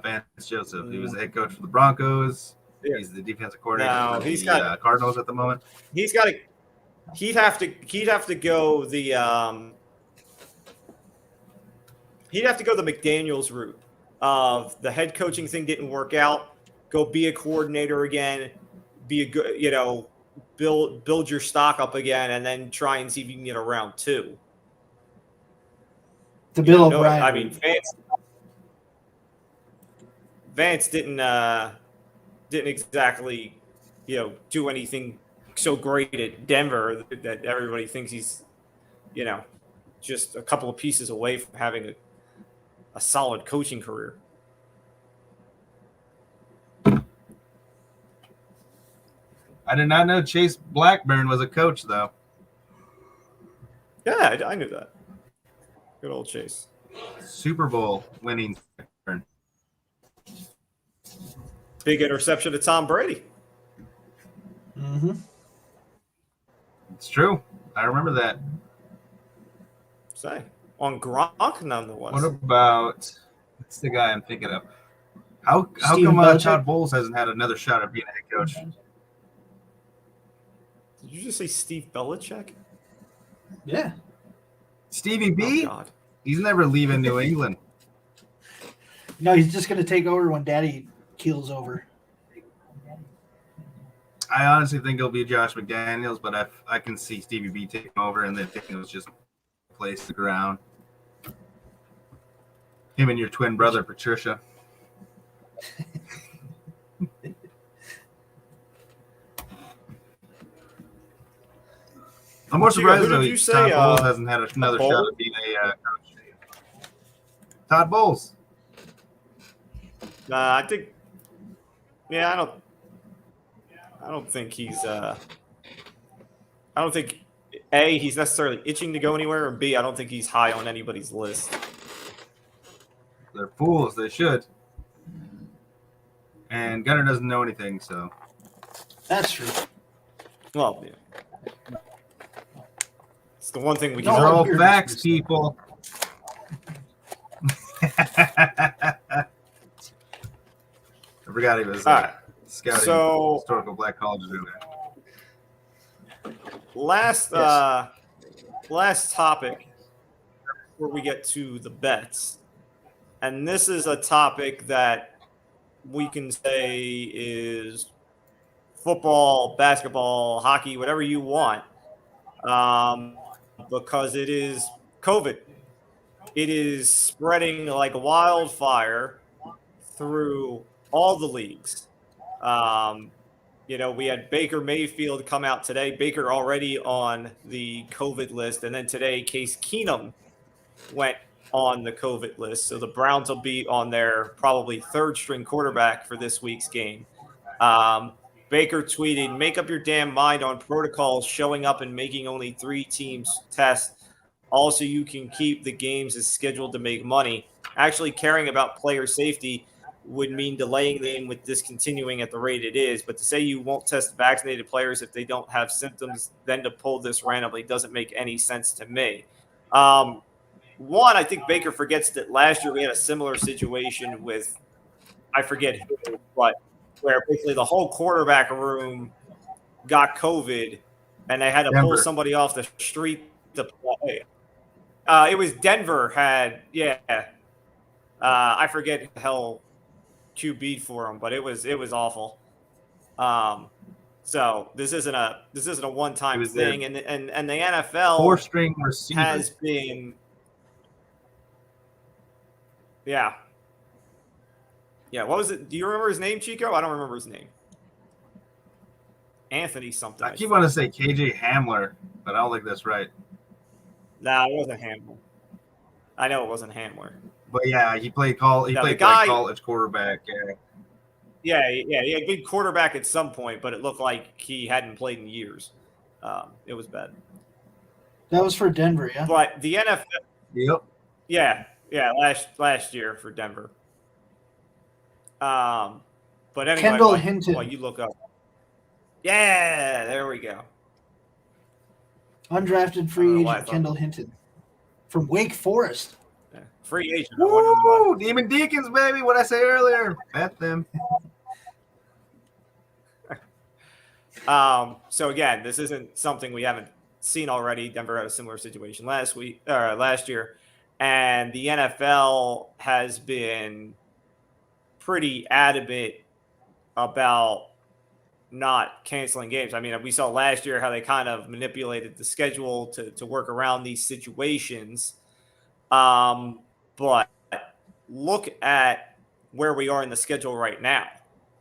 Vance Joseph. He was the head coach for the Broncos. Yeah. He's the defensive coordinator No, for he's the got- Cardinals at the moment. He's got to. He'd have to go the he'd have to go the McDaniels route of the head coaching thing didn't work out. Go be a coordinator again. Be a good, build your stock up again, and then try and see if you can get a round 2. The Bill No, O'Brien. I mean Vance didn't exactly do anything so great at Denver that everybody thinks he's just a couple of pieces away from having a solid coaching career. I did not know Chase Blackburn was a coach, though. Yeah, I knew that. Good old Chase. Super Bowl winning. Big interception to Tom Brady. Mm-hmm. It's true. I remember that. Say on Gronk, nonetheless. What about what's the guy I'm thinking of? How Steve come Belichick? Todd Bowles hasn't had another shot at being a head coach? Did you just say Steve Belichick? Yeah. Stevie B? Oh, God. He's never leaving New England. No, he's just going to take over when Daddy keels over. I honestly think it'll be Josh McDaniels, but I can see Stevie B taking over and then Daniels just place the ground. Him and your twin brother, Patricia. I'm more surprised Who did though you say, Todd Bowles hasn't had another Bowles? shot at being a coach. Todd Bowles. I think. Yeah, I don't think he's. I don't think A, he's necessarily itching to go anywhere, and B, I don't think he's high on anybody's list. They're fools. They should. And Gunner doesn't know anything, so. That's true. Well, yeah. It's the one thing we No, can. They're all here, facts, Mr. people. I forgot he was All right. scouting So- historical black colleges earlier. Last topic before we get to the bets, and this is a topic that we can say is football, basketball, hockey, whatever you want, because it is COVID. It is spreading like wildfire through all the leagues. We had Baker Mayfield come out today. Baker already on the COVID list. And then today, Case Keenum went on the COVID list. So the Browns will be on their probably third string quarterback for this week's game. Baker tweeted, "Make up your damn mind on protocols showing up and making only 3 teams test. Also, you can keep the games as scheduled to make money. Actually caring about player safety would mean delaying them with discontinuing at the rate it is. But to say you won't test vaccinated players if they don't have symptoms, then to pull this randomly doesn't make any sense to me." One, I think Baker forgets that last year we had a similar situation with, I forget who, but where basically the whole quarterback room got COVID and they had to pull Denver. somebody off the street to play. It was Denver had, I forget hell QB'd for him, but it was awful. So this isn't a one-time It was thing, and the NFL 4-string receiver. has been, yeah. What was it? Do you remember his name, Chico? I don't remember his name. Anthony something. I keep wanting to say KJ Hamler, but I don't think that's right. Nah, it wasn't Hamler. I know it wasn't Hamler. But yeah, he played the guy- college quarterback. Yeah. Yeah, he had been quarterback at some point, but it looked like he hadn't played in years. It was bad. That was for Denver, yeah? But the NFL, Yep. yeah, last year for Denver. But anyway, Kendall Hinton. Well, you look up. Yeah, there we go. Undrafted I don't free know why I agent thought- Kendall Hinton from Wake Forest. Yeah. Free agent. I wonder why. Woo! Demon Deacons, baby. What I say earlier. Bet them. So again, this isn't something we haven't seen already. Denver had a similar situation last year, and the NFL has been pretty adamant about not canceling games. I mean, we saw last year how they kind of manipulated the schedule to work around these situations. But look at where we are in the schedule right now.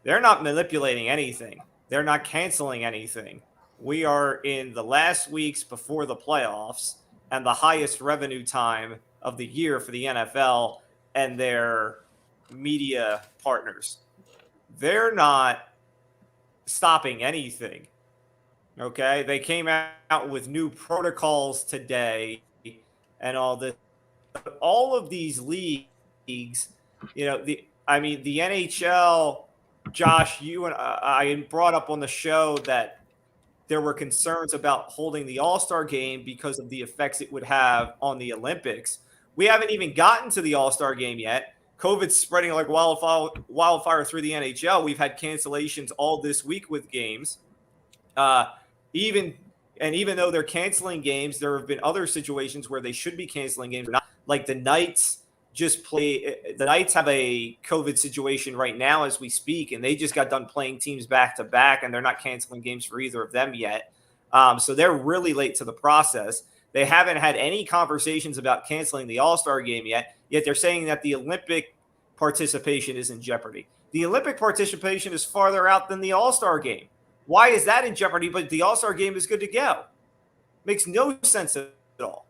They're not manipulating anything. They're not canceling anything. We are in the last weeks before the playoffs and the highest revenue time of the year for the NFL and their media partners. They're not stopping anything. Okay. They came out with new protocols today and all this. All of these leagues, the NHL, Josh, you and I brought up on the show that there were concerns about holding the All-Star game because of the effects it would have on the Olympics. We haven't even gotten to the All-Star game yet. COVID's spreading like wildfire through the NHL. We've had cancellations all this week with games. Even though they're canceling games, there have been other situations where they should be canceling games or not. Like the Knights the Knights have a COVID situation right now as we speak, and they just got done playing teams back to back, and they're not canceling games for either of them yet. So they're really late to the process. They haven't had any conversations about canceling the All-Star game yet they're saying that the Olympic participation is in jeopardy. The Olympic participation is farther out than the All-Star game. Why is that in jeopardy, but the All-Star game is good to go? Makes no sense at all.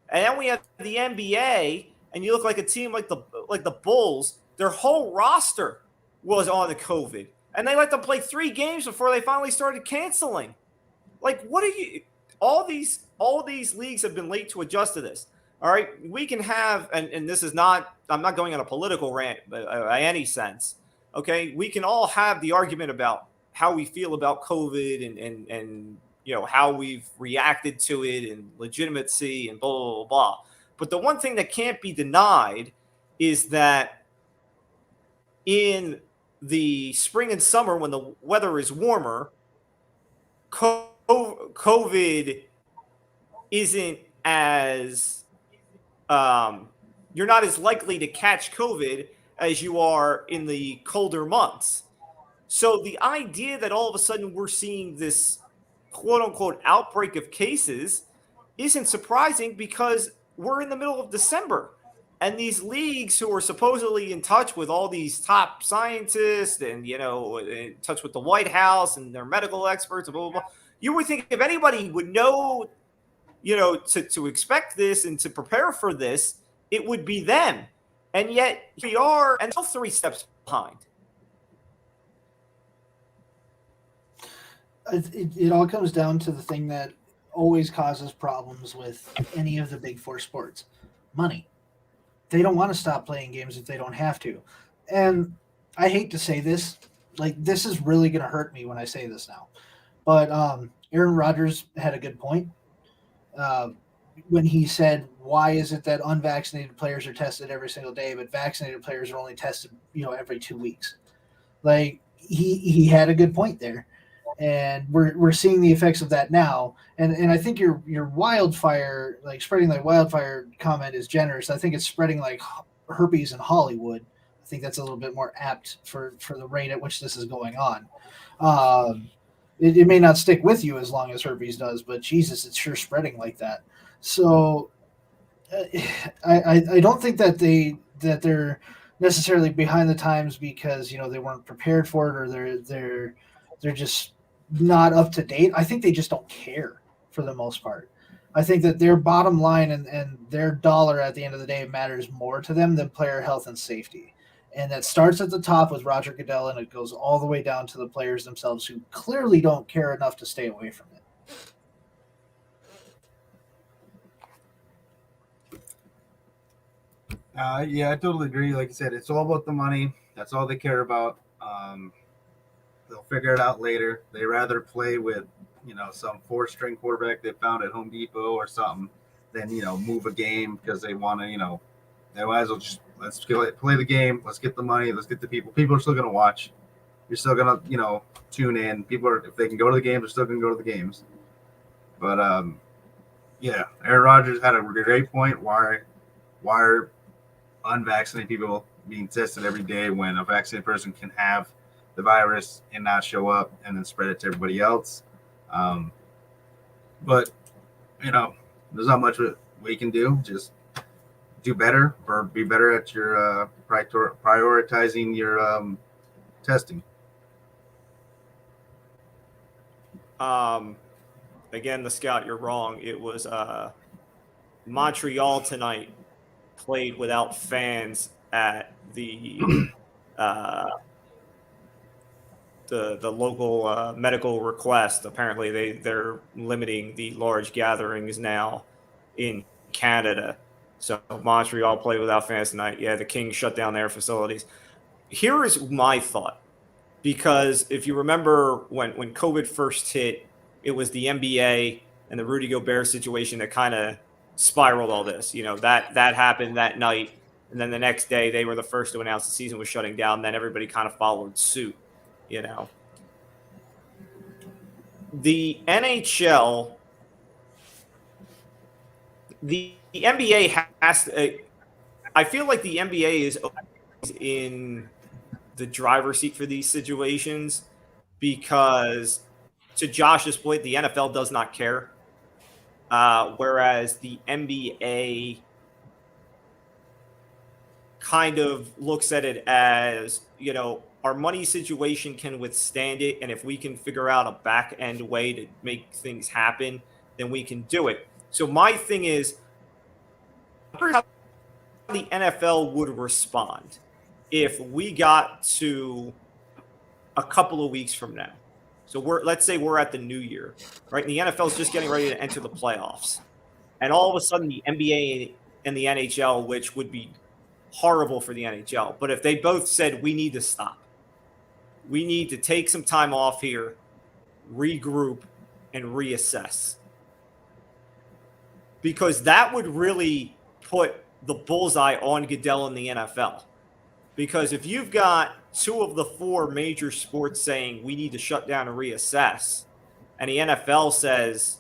And then we have the NBA, and you look like a team like the Bulls. Their whole roster was on the COVID, and they let them play 3 games before they finally started canceling. Like, what are you? All these leagues have been late to adjust to this. All right, we can have, and this is not. I'm not going on a political rant by any sense. Okay, we can all have the argument about how we feel about COVID and how we've reacted to it and legitimacy and blah, blah, blah, blah. But the one thing that can't be denied is that in the spring and summer, when the weather is warmer, COVID isn't as you're not as likely to catch COVID as you are in the colder months. So the idea that all of a sudden we're seeing this quote unquote outbreak of cases isn't surprising because we're in the middle of December. And these leagues who are supposedly in touch with all these top scientists and, in touch with the White House and their medical experts, blah, blah, blah. You would think if anybody would know, to expect this and to prepare for this, it would be them. And yet we are and still 3 steps behind. It all comes down to the thing that always causes problems with any of the big 4 sports: money. They don't want to stop playing games if they don't have to. And I hate to say this, this is really going to hurt me when I say this now. But Aaron Rodgers had a good point when he said, why is it that unvaccinated players are tested every single day, but vaccinated players are only tested, every 2 weeks? He had a good point there. And we're seeing the effects of that now. And I think your wildfire, spreading like wildfire comment is generous. I think it's spreading like herpes in Hollywood. I think that's a little bit more apt for the rate at which this is going on. It may not stick with you as long as herpes does, but Jesus, it's sure spreading like that. So I don't think that they're necessarily behind the times because they weren't prepared for it or they're just not up to date. I think they just don't care for the most part. I think that their bottom line and their dollar at the end of the day matters more to them than player health and safety. And that starts at the top with Roger Goodell and it goes all the way down to the players themselves who clearly don't care enough to stay away from it. Yeah, I totally agree. Like I said, it's all about the money. That's all they care about. They'll figure it out later. They rather play with, some 4-string quarterback they found at Home Depot or something than, move a game because they want to, They might as well just play the game. Let's get the money. Let's get the people. People are still going to watch. You're still going to, tune in. People are, if they can go to the games, they're still going to go to the games. But yeah, Aaron Rodgers had a great point. Why are unvaccinated people being tested every day when a vaccinated person can have the virus and not show up and then spread it to everybody else? But there's not much we can do. Just do better or be better at your prioritizing your testing. Again, the scout, you're wrong. It was Montreal tonight played without fans at the local medical request. Apparently, they're limiting the large gatherings now in Canada. So Montreal played without fans tonight. Yeah, the Kings shut down their facilities. Here is my thought, because if you remember when COVID first hit, it was the NBA and the Rudy Gobert situation that kind of spiraled all this. That happened that night, and then the next day they were the first to announce the season was shutting down. Then everybody kind of followed suit. The NHL, the NBA has to. I feel like the NBA is always in the driver's seat for these situations, because, to Josh's point, the NFL does not care, whereas the NBA kind of looks at it as, our money situation can withstand it, and if we can figure out a back end way to make things happen, then we can do it. So my thing is, I wonder how the NFL would respond if we got to a couple of weeks from now. So let's say we're at the new year, right? And the NFL is just getting ready to enter the playoffs, and all of a sudden the NBA and the NHL, which would be horrible for the NHL, but if they both said, we need to stop, we need to take some time off here, regroup, and reassess, because that would really put the bullseye on Goodell in the NFL. Because if you've got two of the four major sports saying we need to shut down and reassess, and the NFL says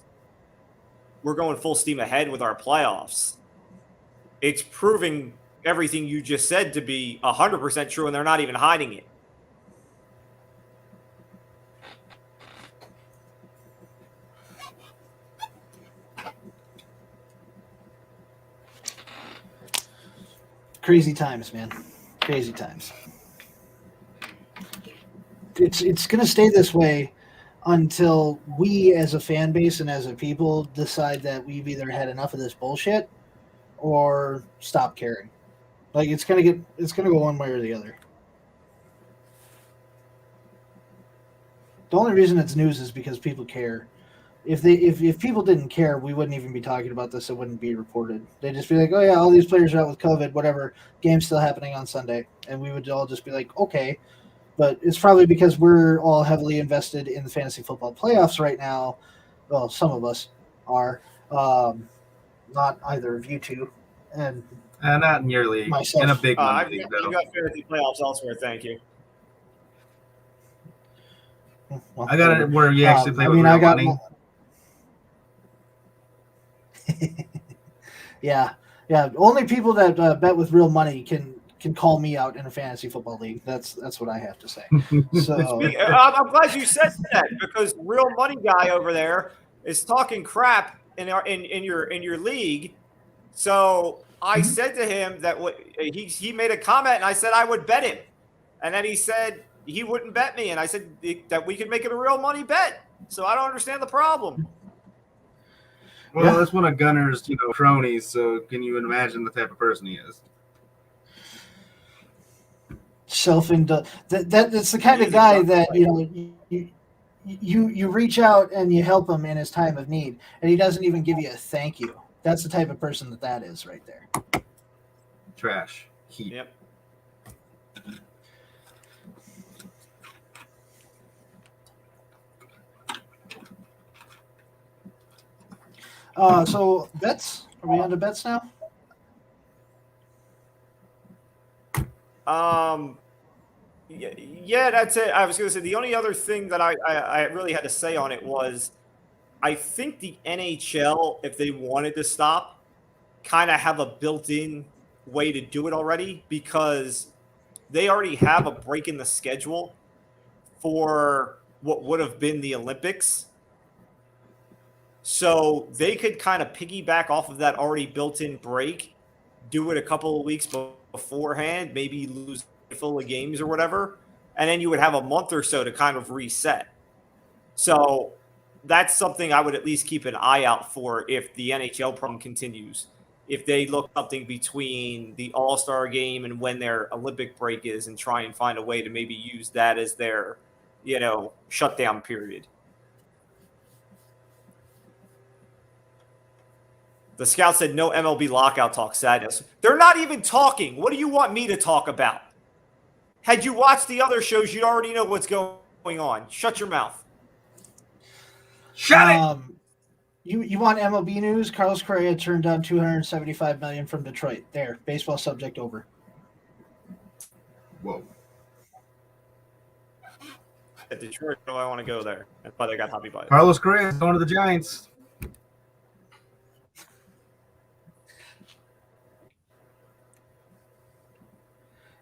we're going full steam ahead with our playoffs, it's proving everything you just said to be 100% true, and they're not even hiding it. Crazy times, man. Crazy times. It's going to stay this way until we as a fan base and as a people decide that we've either had enough of this bullshit or stop caring. Like, it's going to go one way or the other. The only reason it's news is because people care. If people didn't care, we wouldn't even be talking about this. It wouldn't be reported. They'd just be like, oh yeah, all these players are out with COVID, whatever. Game's still happening on Sunday. And we would all just be like, okay. But it's probably because we're all heavily invested in the fantasy football playoffs right now. Well, some of us are. Not either of you two. And not in your league. Myself. In a big I've league, got fantasy playoffs elsewhere, thank you. well, I got it where you actually play with real money. Yeah. Only people that bet with real money can call me out in a fantasy football league. That's what I have to say. So I'm glad you said that, because real money guy over there is talking crap in your league. So I said to him that he made a comment, and I said I would bet him, and then he said he wouldn't bet me, and I said that we could make it a real money bet. So I don't understand the problem. Well, that's one of Gunner's, cronies. So can you imagine the type of person he is? That's the kind of guy that you reach out and you help him in his time of need, and he doesn't even give you a thank you. That's the type of person that is right there. Trash. Heat. Yep. So bets. Are we on to bets now? Yeah, that's it. I was going to say the only other thing that I really had to say on it was I think the NHL, if they wanted to stop, kind of have a built-in way to do it already because they already have a break in the schedule for what would have been the Olympics. So they could kind of piggyback off of that already built-in break, do it a couple of weeks beforehand, maybe lose a full of games or whatever, and then you would have a month or so to kind of reset. So that's something I would at least keep an eye out for if the NHL problem continues. If they look something between the All-Star game and when their Olympic break is and try and find a way to maybe use that as their, shutdown period. The scout said no MLB lockout talk, sadness. They're not even talking. What do you want me to talk about? Had you watched the other shows, you'd already know what's going on. Shut your mouth. Shut it! You want MLB news? Carlos Correa turned down $275 million from Detroit. There, baseball subject over. Whoa. At Detroit, do I want to go there? That's why they got Hobby Bite. Carlos Correa is going to the Giants.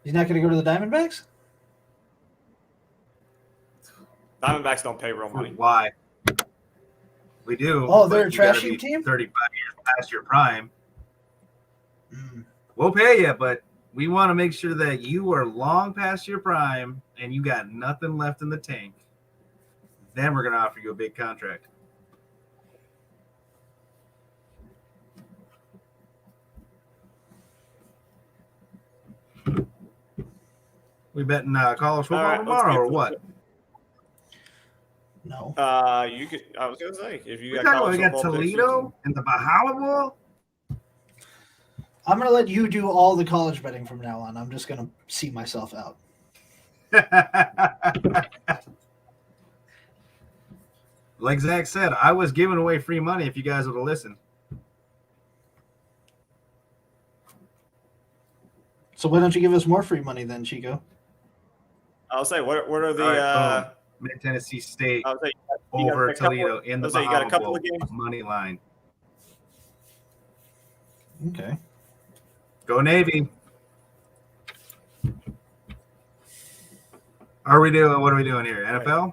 He's not going to go to the Diamondbacks? Diamondbacks don't pay real money. Why? We do. Oh, they're a but you gotta trashing be team? 35 years past your prime. Mm. We'll pay you, but we want to make sure that you are long past your prime and you got nothing left in the tank. Then we're going to offer you a big contract. We betting college football All right, tomorrow or what? No. You could. I was gonna say if you We got got college football picks, Toledo and the Bahama Bowl. I'm going to let you do all the college betting from now on. I'm just going to see myself out. Like Zach said, I was giving away free money if you guys would have listened. So why don't you give us more free money then, Chico? I'll say what are the All right, boom. Mid Tennessee State I'll say over Toledo in the I'll say you got a Bahama couple Bowl of games. money line. Okay. Go Navy. Are we doing? What are we doing here? NFL?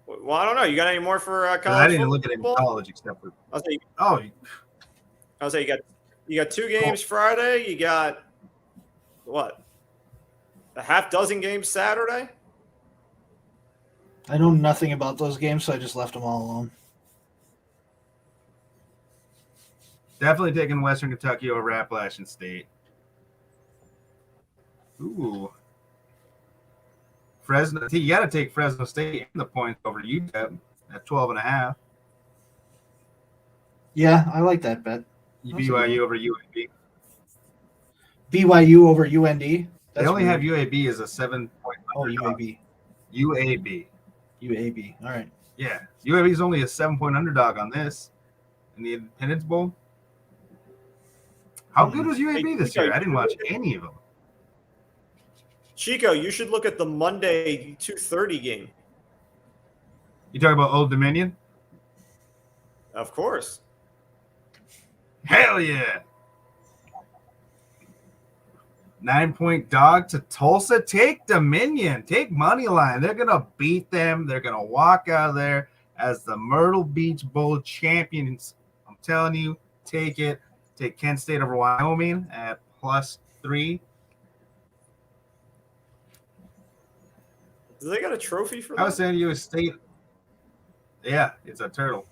Well, I don't know. You got any more for college? I didn't look at any football? college except for. I'll say. Oh, I'll say you got 2 games Friday. You got what? A half dozen games Saturday. I know nothing about those games, so I just left them all alone. definitely taking Western Kentucky over Appalachian State. Ooh. Fresno. You got to take Fresno State and the points over UTEP at 12.5. Yeah, I like that bet. BYU over UAB. BYU over UND. They only have UAB as a 7-point. Oh, UAB. UAB. UAB. All right. Yeah. UAB is only a 7-point underdog on this in the Independence Bowl. How good was UAB this year? I didn't watch any of them. Chico, you should look at the Monday 2:30 game. You talking about Old Dominion? Of course. Hell yeah. 9-point dog to Tulsa. Take Dominion. Take money line. They're going to beat them. They're going to walk out of there as the Myrtle Beach Bowl champions. I'm telling you, take it. Take Kent State over Wyoming at +3. Do they got a trophy for that? I was saying you a state. Yeah, it's a turtle.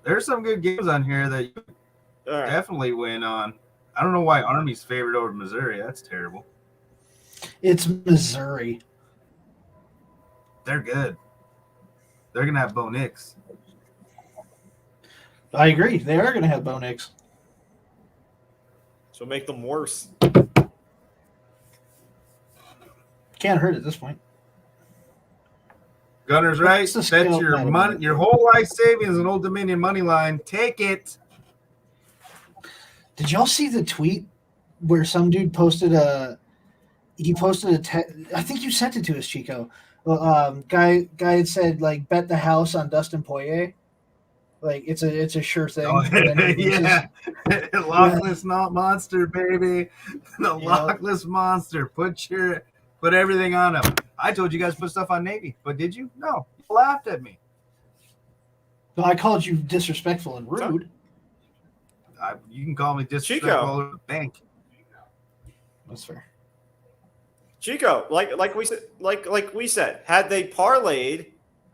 There's some good games on here that you definitely win on. I don't know why Army's favored over Missouri. That's terrible. It's Missouri. They're good. They're going to have Bo Nix. I agree. They are going to have Bo Nix. So make them worse. Can't hurt at this point. Gunner's right. What's the Bet skill your bet money, about? your whole life savings in Old Dominion money line. Take it. Did y'all see the tweet where some dude posted a? He posted I think you sent it to us, Chico. Guy had said like bet the house on Dustin Poirier. Like it's a sure thing. Oh, And then he loses. yeah. Loch Ness monster, baby. The Yep. Loch Ness monster. Put everything on him. I told you guys to put stuff on Navy, but did you? No. You laughed at me. No, I called you disrespectful and rude. You can call me disrespectful Chico. all over the bank. That's fair. Chico, like we said, had they parlayed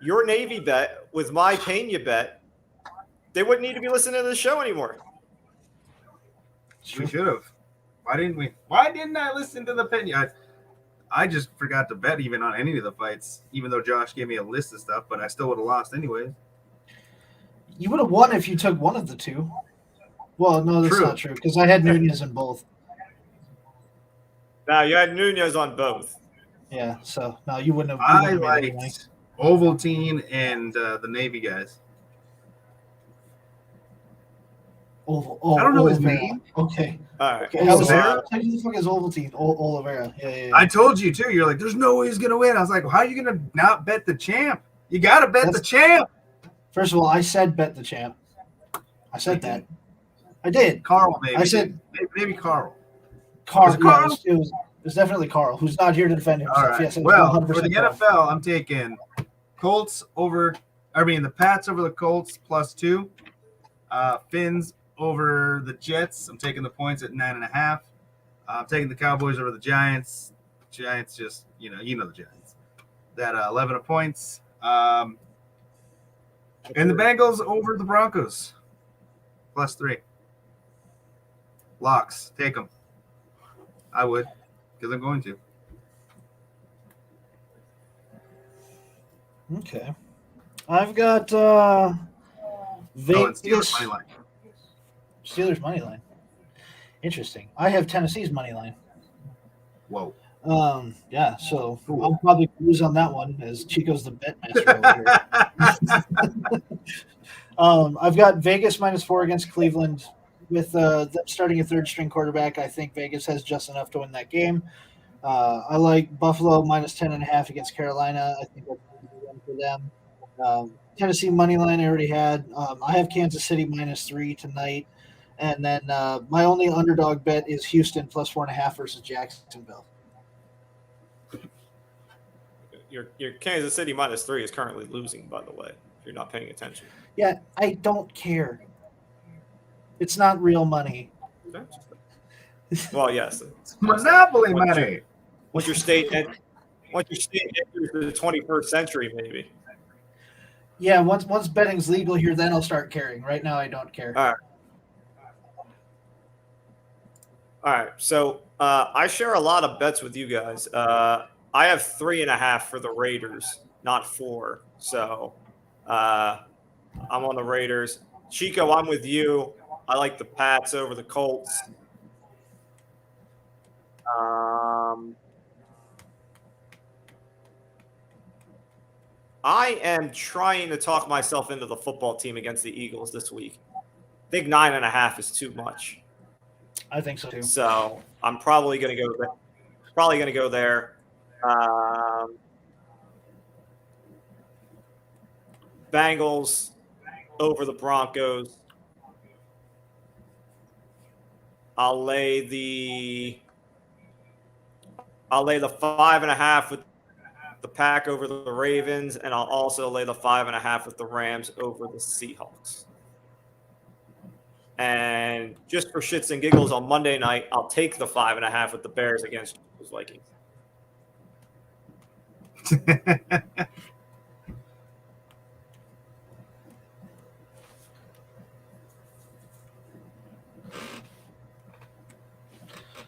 your Navy bet with my Pena bet, they wouldn't need to be listening to the show anymore. We should have. Why didn't we? Why didn't I listen to the opinion? I just forgot to bet even on any of the fights, even though Josh gave me a list of stuff, but I still would have lost anyways. You would have won if you took one of the two. Well, no, that's True. not true because I had Nunez in both. Now you had Nunez on both. Yeah, so no, you wouldn't have. I made any money. liked Ovaltine and the Navy guys. I don't know his name. Okay. All right. Okay. How Oliveira? the fuck is Ovaltine? Oliveira. Yeah. I told you too. You're like, there's no way he's gonna win. I was like, well, how are you gonna not bet the champ? You gotta bet the champ. First of all, I said bet the champ. I said that. I did. Carl, maybe. I said maybe Carl. Carl. Was it Carl? Yeah, it was definitely Carl, who's not here to defend himself. All right. Yes, it was Well, 100% for the Carl. NFL, I'm taking the Pats over the Colts +2. Finns over the Jets. I'm taking the points at 9.5. I'm taking the Cowboys over the Giants. Giants just, you know the Giants. That 11 points. And the Bengals over the Broncos +3. Locks. Take them. I would, because I'm going to. Okay. I've got Vegas Steelers money line. Steelers money line. Interesting. I have Tennessee's money line. Whoa. Yeah, so Cool. I'll probably lose on that one as Chico's the bet master over here. I've got Vegas -4 against Cleveland. With them starting a third string quarterback, I think Vegas has just enough to win that game. I like Buffalo -10.5 against Carolina. I think that's a good win for them. Tennessee money line I already had. I have Kansas City -3 tonight. And then my only underdog bet is Houston +4.5 versus Jacksonville. Your Kansas City -3 is currently losing, by the way, if you're not paying attention. Yeah, I don't care. It's not real money. Well, yes. It's Monopoly money. Once your state enters the 21st century, maybe. Yeah, once betting's legal here, then I'll start caring. Right now, I don't care. All right. So I share a lot of bets with you guys. I have 3.5 for the Raiders, not 4. So I'm on the Raiders. Chico, I'm with you. I like the Pats over the Colts. I am trying to talk myself into the football team against the Eagles this week. I think 9.5 is too much. I think so too. So I'm probably going to go there. Bengals over the Broncos. I'll lay the 5.5 with the Pack over the Ravens, and I'll also lay the 5.5 with the Rams over the Seahawks. And just for shits and giggles on Monday night, I'll take the 5.5 with the Bears against the Vikings.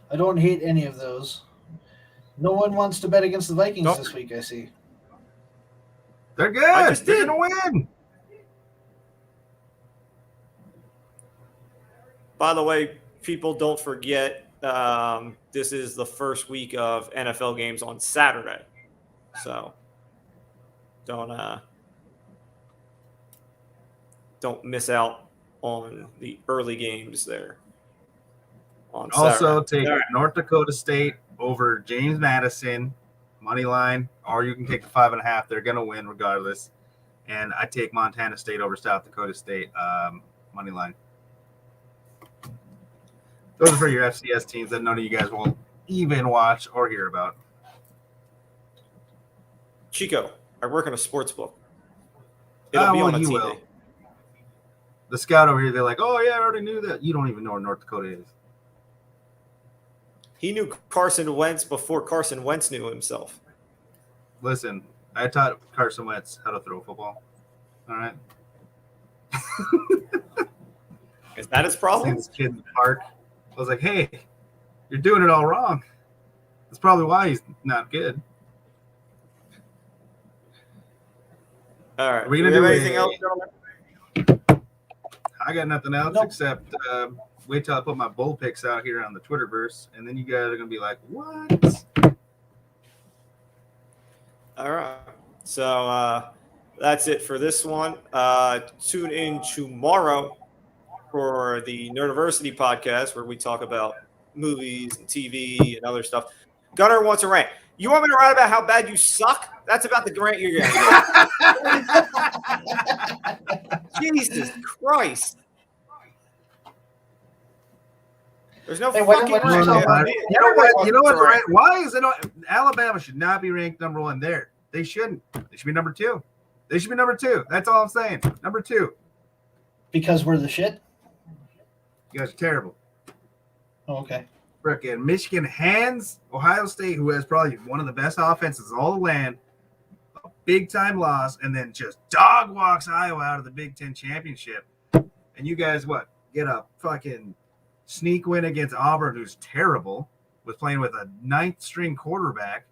I don't hate any of those. No one wants to bet against the Vikings this week, I see. They're good. I just They're did. going to win. By the way, people, don't forget this is the first week of NFL games on Saturday. So don't miss out on the early games there. On Also, Saturday. take North Dakota State over James Madison money line, or you can take the 5.5. They're going to win regardless. And I take Montana State over South Dakota State money line. Those are for your FCS teams that none of you guys will even watch or hear about. Chico, I work in a sports book. It'll be on a you TV. will. The scout over here, they're like, oh, yeah, I already knew that. You don't even know where North Dakota is. He knew Carson Wentz before Carson Wentz knew himself. Listen, I taught Carson Wentz how to throw a football. All right? Is that his problem? Seen this kid in the park. I was like, hey, you're doing it all wrong. That's probably why he's not good. All right. Are we Do gonna we have do anything else, gentlemen? I got nothing else Nope. except wait till I put my bull picks out here on the Twitterverse, and then you guys are gonna be like, "What?" All right. So that's it for this one. Tune in tomorrow for the Nerdiversity podcast where we talk about movies and TV and other stuff. Gunnar wants a rant. You want me to write about how bad you suck? That's about the rant you're going to get. Jesus Christ. There's no Hey, when- fucking when rant. was it? Man, You know what? You know what's Right. right? Why is it? Alabama should not be ranked number 1 there. They shouldn't. They should be number 2. They should be number 2. That's all I'm saying. Number 2. Because we're the shit. You guys are terrible. Oh, okay. Frickin' Michigan hands Ohio State, who has probably one of the best offenses in all the land, a big-time loss, and then just dog walks Iowa out of the Big Ten championship. And you guys, what? Get a fucking sneak win against Auburn, who's terrible, was playing with a 9th-string quarterback.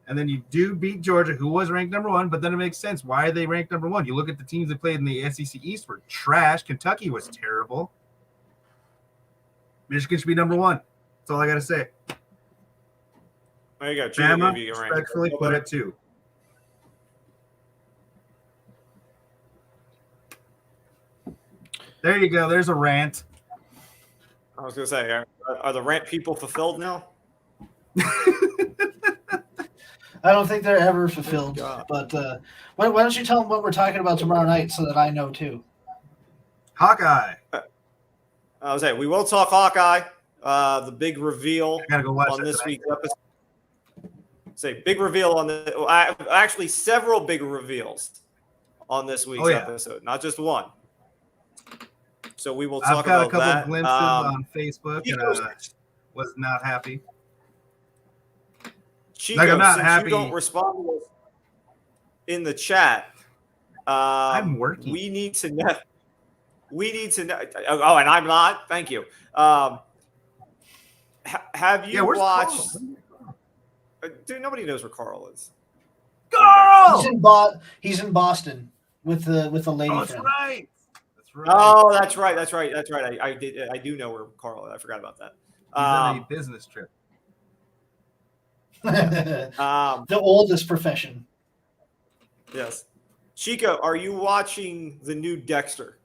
And then you do beat Georgia, who was ranked number 1, but then it makes sense. Why are they ranked number 1? You look at the teams that played in the SEC East were trash. Kentucky was terrible. Michigan should be number 1. That's all I got to say. There you go. Chico Bama, gave you a rant. respectfully put it 2. There you go. There's a rant. I was going to say, are the rant people fulfilled now? I don't think they're ever fulfilled. God. But why don't you tell them what we're talking about tomorrow night so that I know too? Hawkeye. I was saying, we will talk Hawkeye. The big reveal I gotta go watch on that this tonight. week's episode. Say big reveal on the actually several big reveals on this week's episode, not just one. So we will talk I've got a about couple that. of glimpses on Facebook, and Chico's- was not happy. Chico, Like, I'm not since happy. you don't respond to us in the chat, I'm working. We need to know. We need to know. Oh, and I'm not. Thank you. Have you where's watched? Carl? Dude, nobody knows where Carl is. Carl! He's in Boston with the lady Oh, that's friend. right. That's right. Oh, that's right. That's right. That's right. I do know where Carl is. I forgot about that. He's on a business trip. The oldest profession. Yes. Chico, are you watching the new Dexter?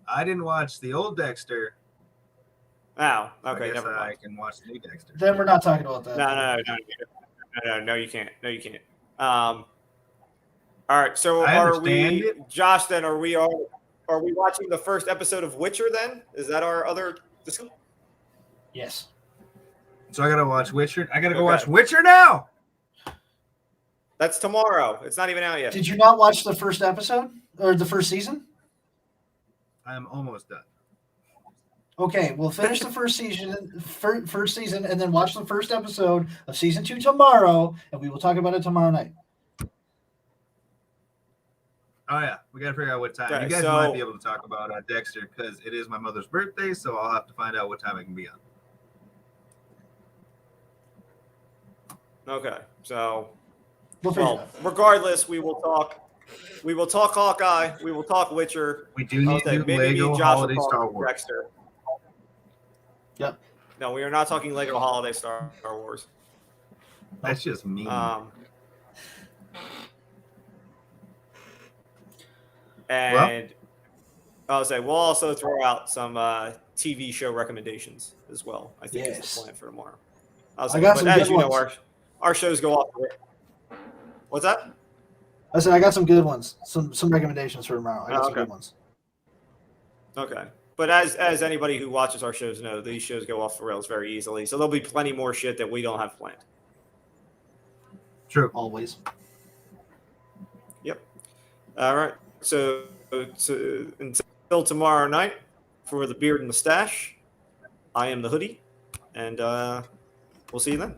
I didn't watch the old Dexter. Oh, So okay, I guess never I mind. can watch the new Dexter. Then we're not talking about that. No, you can't. No, you can't. All right, so I are understand we, it. Josh? Then are we watching the first episode of Witcher? Then is that our other discussion? Yes. So I gotta watch Witcher. I gotta go Okay. watch Witcher now. That's tomorrow. It's not even out yet. Did you not watch the first episode or the first season? I'm almost done. Okay, we'll finish the first season, and then watch the first episode of season 2 tomorrow, and we will talk about it tomorrow night. Oh yeah, we gotta figure out what time. Okay, You guys so- might be able to talk about Dexter because it is my mother's birthday, so I'll have to find out what time I can be on. Okay, so We'll figure it well, out. regardless, we will talk. We will talk Hawkeye. We will talk Witcher. We do need to do maybe Lego Josh will Holiday talk Star Wars. Dexter. Yep. No, we are not talking Lego Holiday Star Wars. That's just mean. And I'll say we'll also throw out some TV show recommendations as well. I think is the plan for tomorrow. I'll say, I got but some as good you know, ones. our shows go off. What's that? I said I got some good ones. Some recommendations for tomorrow. I got some okay. good ones. Okay. But as anybody who watches our shows know, these shows go off the rails very easily. So there'll be plenty more shit that we don't have planned. True. Always. Yep. All right. So until tomorrow night, for the beard and mustache, I am the hoodie, and we'll see you then.